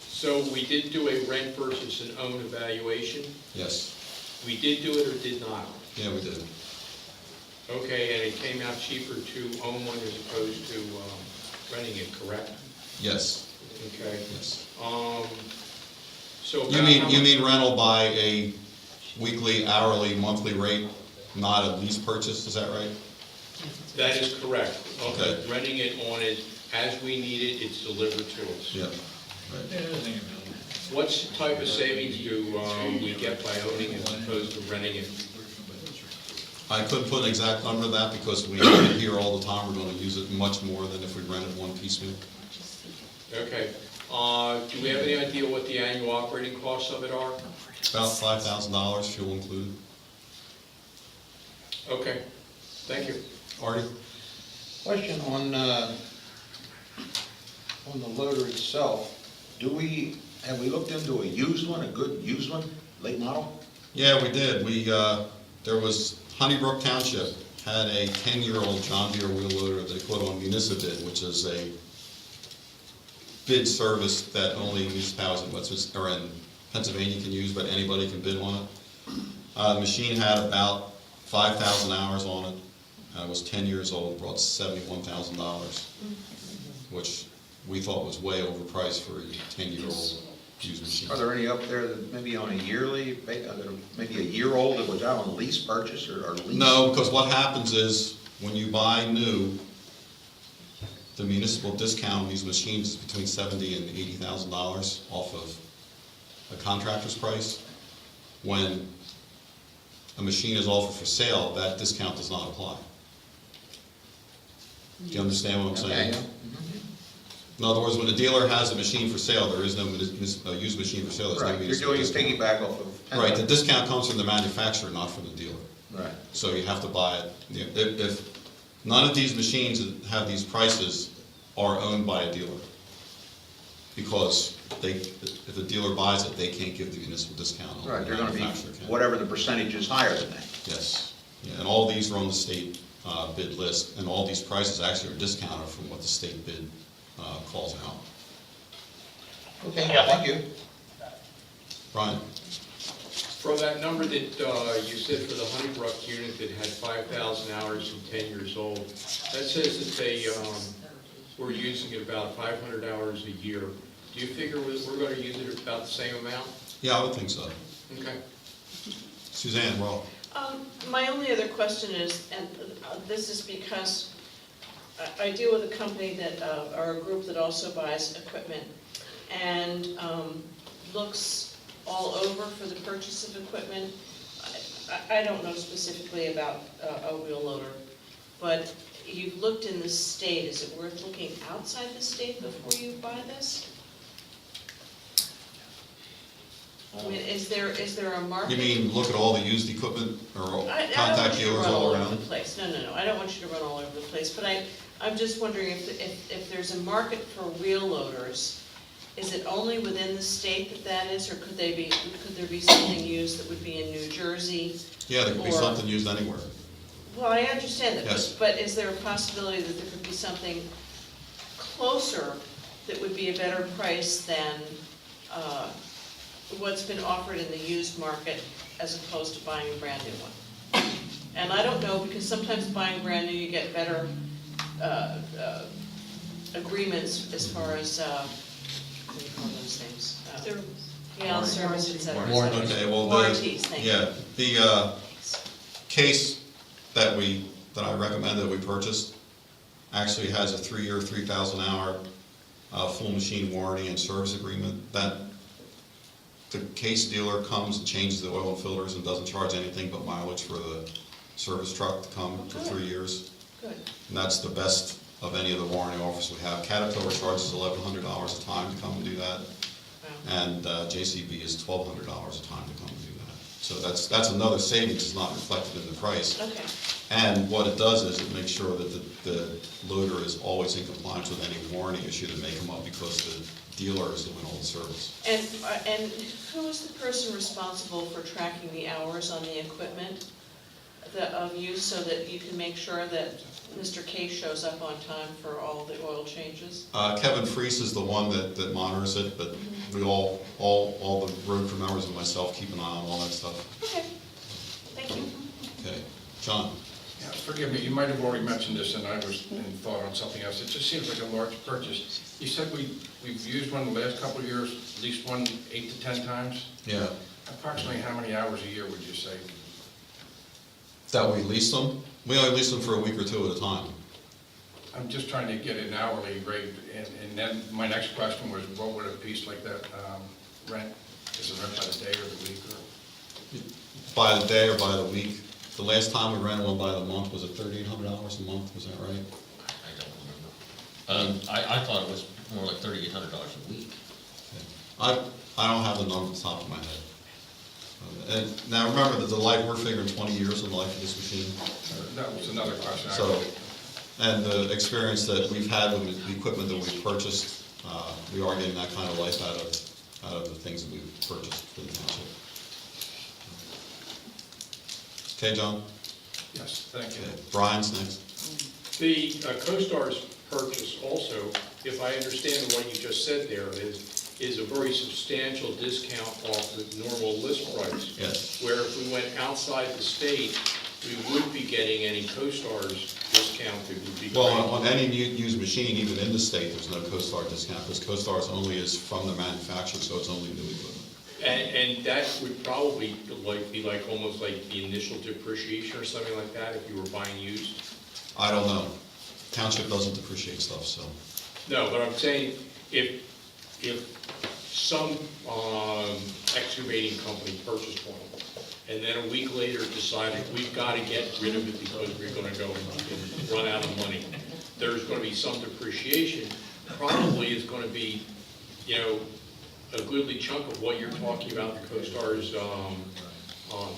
So we did do a rent versus an own evaluation? Yes. We did do it or did not? Yeah, we did. Okay, and it came out cheaper to own one as opposed to renting it, correct? Yes. Okay. Yes. So You mean rental by a weekly, hourly, monthly rate, not a lease purchase, is that right? That is correct. Okay. Renting it on it as we need it, it's delivered to us. Yeah. Right. What type of savings do we get by owning it as opposed to renting it? I couldn't put an exact number to that because we have it here all the time. We're going to use it much more than if we rented one piecemeal. Okay. Do we have any idea what the annual operating costs of it are? About $5,000, fuel included. Okay. Thank you. Artie? Question on the loader itself. Have we looked into a used one, a good used one, late model? Yeah, we did. There was Honeybrook Township had a 10-year-old John Deere wheel loader that they put on Municipid, which is a bid service that only municipalities in Pennsylvania can use, but anybody can bid on it. The machine had about 5,000 hours on it. It was 10 years old, brought $71,000, which we thought was way overpriced for a 10-year-old used machine. Are there any up there that maybe on a yearly, maybe a year old that was out on lease purchase or lease? No, because what happens is, when you buy new, the municipal discount on these machines is between $70,000 and $80,000 off of a contractor's price. When a machine is offered for sale, that discount does not apply. Do you understand what I'm saying? Okay. In other words, when a dealer has a machine for sale, there is no used machine for sale. There's no Right, you're municipal doing a discount. piggyback off of. Right, the discount comes from the manufacturer, not from the dealer. Right. So you have to buy it. If none of these machines that have these prices are owned by a dealer, because if the dealer buys it, they can't give the municipal discount. Right, they're gonna be, Manufacturer can. whatever the percentage is higher than that. Yes, yeah, and all these are on the state bid list, and all these prices actually are discounted from what the state bid calls out. Okay, thank you. Brian? For that number that you said for the Honeybrook unit that had 5,000 hours and 10 years old, that says that they were using it about 500 hours a year. Do you figure we're going to use it about the same amount? Yeah, I would think so. Okay. Suzanne, Roll. My only other question is, and this is because I deal with a company that, or a group that also buys equipment and looks all over for the purchase of equipment. I don't know specifically about a wheel loader, but you've looked in the state. Is it worth looking outside the state before you buy this? I mean, is there a market? You mean look at all the used equipment or I don't contact want you to dealers run all all around? over the place. No, I don't want you to run all over the place, but I'm just wondering if there's a market for wheel loaders. Is it only within the state that is, or could there be something used that would be in New Jersey? Yeah, there could be or- something used anywhere. Well, I understand that, Yes. but is there a possibility that there could be something closer that would be a better price than what's been offered in the used market as opposed to buying a brand new one? And I don't know, because sometimes buying brand new, you get better agreements as far as, what do you call those things? Yeah, service, et cetera. Warranties. Okay, well, Warranties, thank you. yeah, the case that I recommend that we purchased actually has a 3-year, 3,000-hour full machine warranty and service agreement. That the case dealer comes and changes the oil and filters and doesn't charge anything but mileage for the service truck to come for 3 years. Good. And that's the best of any of the warranty offers we have. Caterpillar charges $1,100 a time to come and do that, and JCB is $1,200 a time to come and do that. So that's another savings that's not reflected in the price. Okay. And what it does is it makes sure that the loader is always in compliance with any warranty issue that may come up because the dealer is doing all the service. And who is the person responsible for tracking the hours on the equipment of use so that you can make sure that Mr. Case shows up on time for all the oil changes? Kevin Freese is the one that monitors it, but we all the road crew members and myself keep an eye on all that stuff. Okay, thank you. Okay, John? Yeah, forgive me, you might have already mentioned this, and I was in thought on something else. It just seems like a large purchase. You said we've used one the last couple of years, at least 8 to 10 times? Yeah. Approximately how many hours a year would you say? That we lease them? We only lease them for a week or two at a time. I'm just trying to get an hourly rate, and then my next question was, what would a piece like that rent? Is it rent by the day or the week? By the day or by the week? The last time we rented one by the month, was it $3,800 a month, was that right? I don't remember. I thought it was more like $3,800 a week. I don't have the number at the top of my head. And now remember that the life, we're figuring 20 years of the life of this machine. That was another question. So, and the experience that we've had with the equipment that we've purchased, we are getting that kind of life out of the things that we've purchased for the township. Okay, John? Yes, thank you. Okay, Brian's next. The CoStar's purchase also, if I understand what you just said there, is is a very substantial discount off the normal list price. Yes. Where if we went outside the state, we would be getting any CoStarz discounted, would be Well, great. on any used machine, even in the state, there's no CoStar discount, because CoStarz only is from the manufacturer, so it's only new equipment. And that would probably be like, almost like the initial depreciation or something like that if you were buying used? I don't know. Township doesn't depreciate stuff, so. No, but I'm saying, if some excavating company purchased one, and then a week later decided, we've got to get rid of it because we're going to go and run out of money, there's going to be some depreciation, probably is going to be, you know, a goodly chunk of what you're talking about, the CoStarz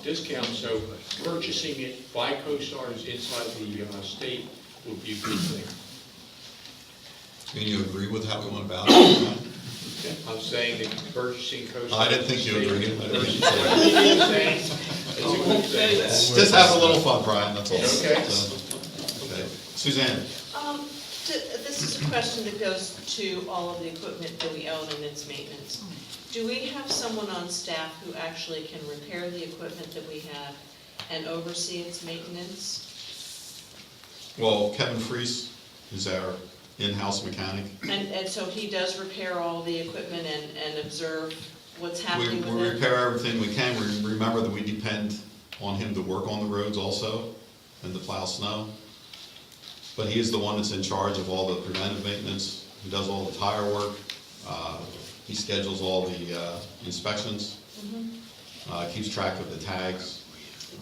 discount. So purchasing it by CoStarz inside the state would be a good thing. Do you agree with how we went about it? I'm saying that purchasing CoStarz. I didn't think you agreed. I didn't think you said It's a good thing. Just have a little fun, Brian, that's all. Okay. Okay. Suzanne? This is a question that goes to all of the equipment that we own and its maintenance. Do we have someone on staff who actually can repair the equipment that we have and oversee its maintenance? Well, Kevin Freese is our in-house mechanic. And so he does repair all the equipment and observe what's happening with We it? repair everything we can. Remember that we depend on him to work on the roads also and to plow snow. But he is the one that's in charge of all the preventive maintenance. He does all the tire work. He schedules all the inspections. Keeps track of the tags.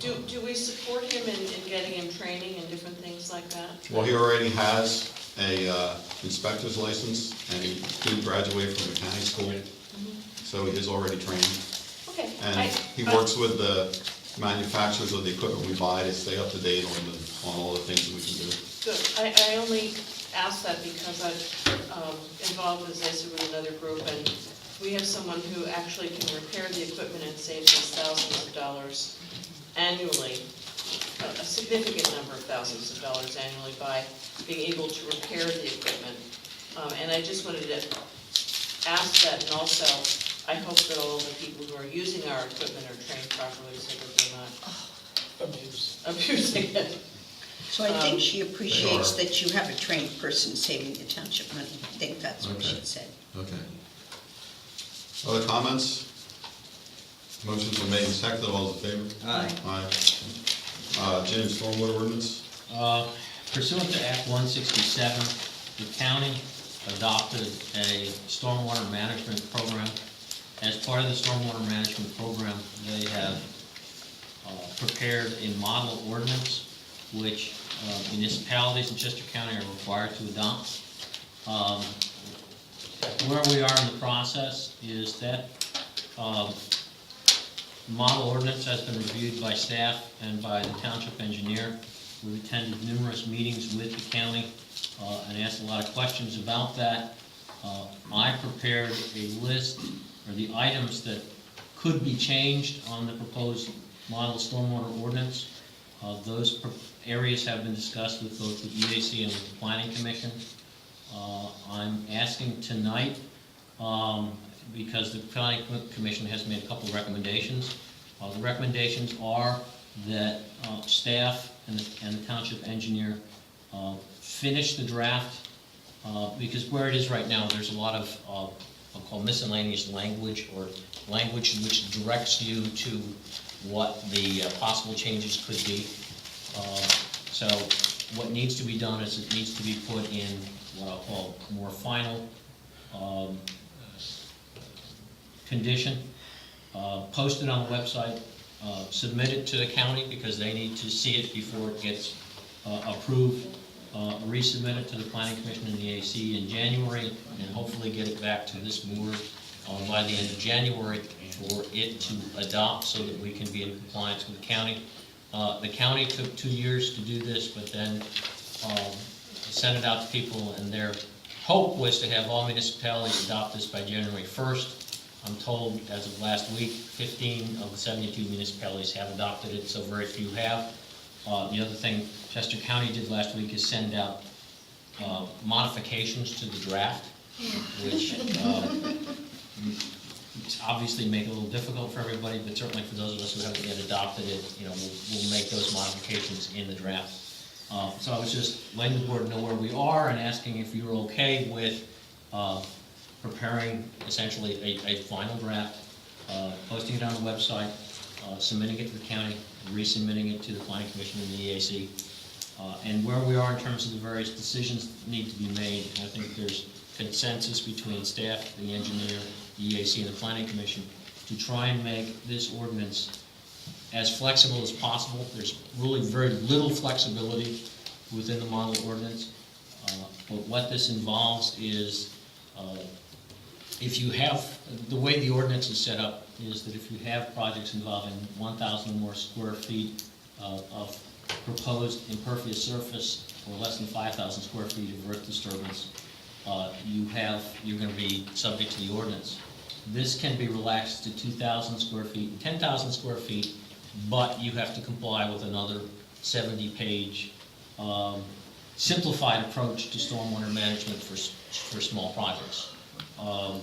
Do we support him in getting him training and different things like that? Well, he already has a inspector's license, and he did graduate from mechanic school, so he is already trained. Okay. And he works with the manufacturers of the equipment we buy to stay up to date on all the things that we can do. Good. I only asked that because I'm involved, as I said, with another group, and we have someone who actually can repair the equipment and saves us thousands of dollars annually, a significant number of thousands of dollars annually by being able to repair the equipment. And I just wanted to ask that, and also, I hope that all the people who are using our equipment are trained properly so that they're not abusing it. So I think she appreciates that you have a trained person saving the township money. I think that's what she said. Okay. Other comments? Motion's been made and seconded, all those in favor? Aye. Aye. Jim, stormwater ordinance? Pursuant to Act 167, the county adopted a stormwater management program. As part of the stormwater management program, they have prepared a model ordinance which municipalities in Chester County are required to adopt. Where we are in the process is that model ordinance has been reviewed by staff and by the township engineer. We've attended numerous meetings with the county and asked a lot of questions about that. I prepared a list, or the items that could be changed on the proposed model stormwater ordinance. Those areas have been discussed with both the EAC and with the Planning Commission. I'm asking tonight, because the Planning Commission has made a couple of recommendations. The recommendations are that staff and the township engineer finish the draft, because where it is right now, there's a lot of, I'll call miscellaneous language, or language which directs you to what the possible changes could be. So what needs to be done is it needs to be put in what I'll call more final condition, posted on the website, submitted to the county because they need to see it before it gets approved, resubmitted to the Planning Commission and the AC in January, and hopefully get it back to this board by the end of January for it to adopt so that we can be in compliance with the county. The county took 2 years to do this, but then sent it out to people, and their hope was to have all municipalities adopt this by January 1st. I'm told, as of last week, 15 of the 72 municipalities have adopted it, so very few have. The other thing Chester County did last week is send out modifications to the draft, which obviously make it a little difficult for everybody, but certainly for those of us who haven't yet adopted it, we'll make those modifications in the draft. So I was just letting the board know where we are and asking if you're okay with preparing essentially a final draft, posting it on the website, submitting it to the county, resubmitting it to the planning commission and the EAC, and where we are in terms of the various decisions that need to be made. I think there's consensus between staff, the engineer, the EAC, and the planning commission to try and make this ordinance as flexible as possible. There's really very little flexibility within the model ordinance, but what this involves is if you have, the way the ordinance is set up is that if you have projects involving 1,000 or more square feet of proposed impervious surface or less than 5,000 square feet of earth disturbance, you're going to be subject to the ordinance. This can be relaxed to 2,000 square feet and 10,000 square feet, but you have to comply with another 70-page simplified approach to stormwater management for small projects. The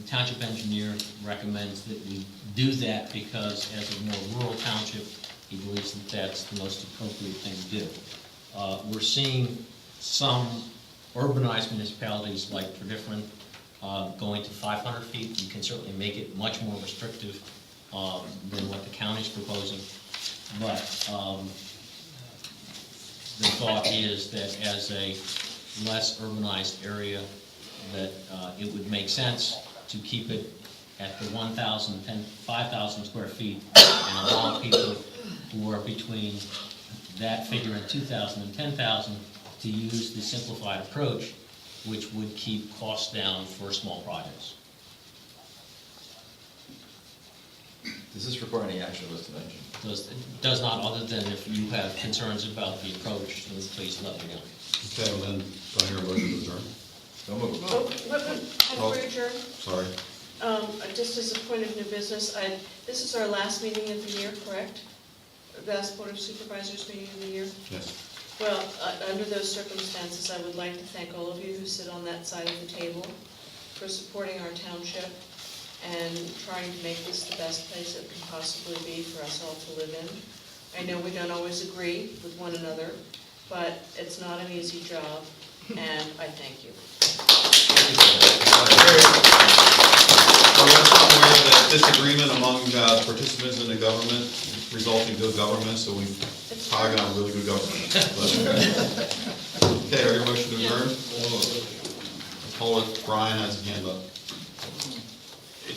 township engineer recommends that we do that because as a more rural township, he believes that that's the most appropriate thing to do. We're seeing some urbanized municipalities like Tredyffrin going to 500 feet. You can certainly make it much more restrictive than what the county's proposing. But the thought is that as a less urbanized area, that it would make sense to keep it at the 1,000 and 5,000 square feet and allow people who are between that figure and 2,000 and 10,000 to use the simplified approach, which would keep costs down for small projects. Does this require any action of this dimension? Does not, other than if you have concerns about the approach, then please let me know. Okay, well then, do I hear a motion to adjourn? So moved. Before we adjourn, Sorry. just as a point of new business, this is our last meeting of the year, correct? Last Board of Supervisors meeting of the year? Yes. Well, under those circumstances, I would like to thank all of you who sit on that side of the table for supporting our township and trying to make this the best place it can possibly be for us all to live in. I know we don't always agree with one another, but it's not an easy job, and I thank you. Well, let's not worry that disagreement among participants in the government resulting in good government, so we've probably got a really good government. Okay, are your motion to adjourn? Hold it, Brian has his hand up.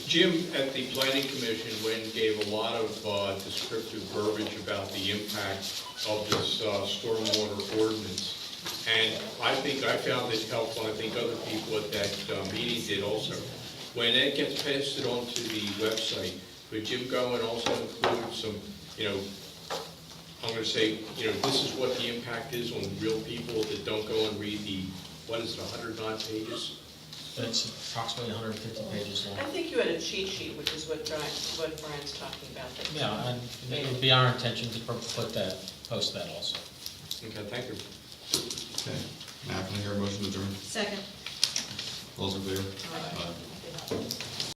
Jim at the planning commission went and gave a lot of descriptive verbiage about the impact of this stormwater ordinance. And I think I found it helpful, and I think other people at that meeting did also. When it gets pasted onto the website, could Jim go and also include some, I'm going to say, this is what the impact is on real people that don't go and read the, 109 pages? That's approximately 150 pages long. I think you had a cheat sheet, which is what Brian's talking about. Yeah, and it would be our intention to post that also. Okay, thank you. Okay, now can I hear a motion to adjourn? Second. Those in favor? Aye. Aye.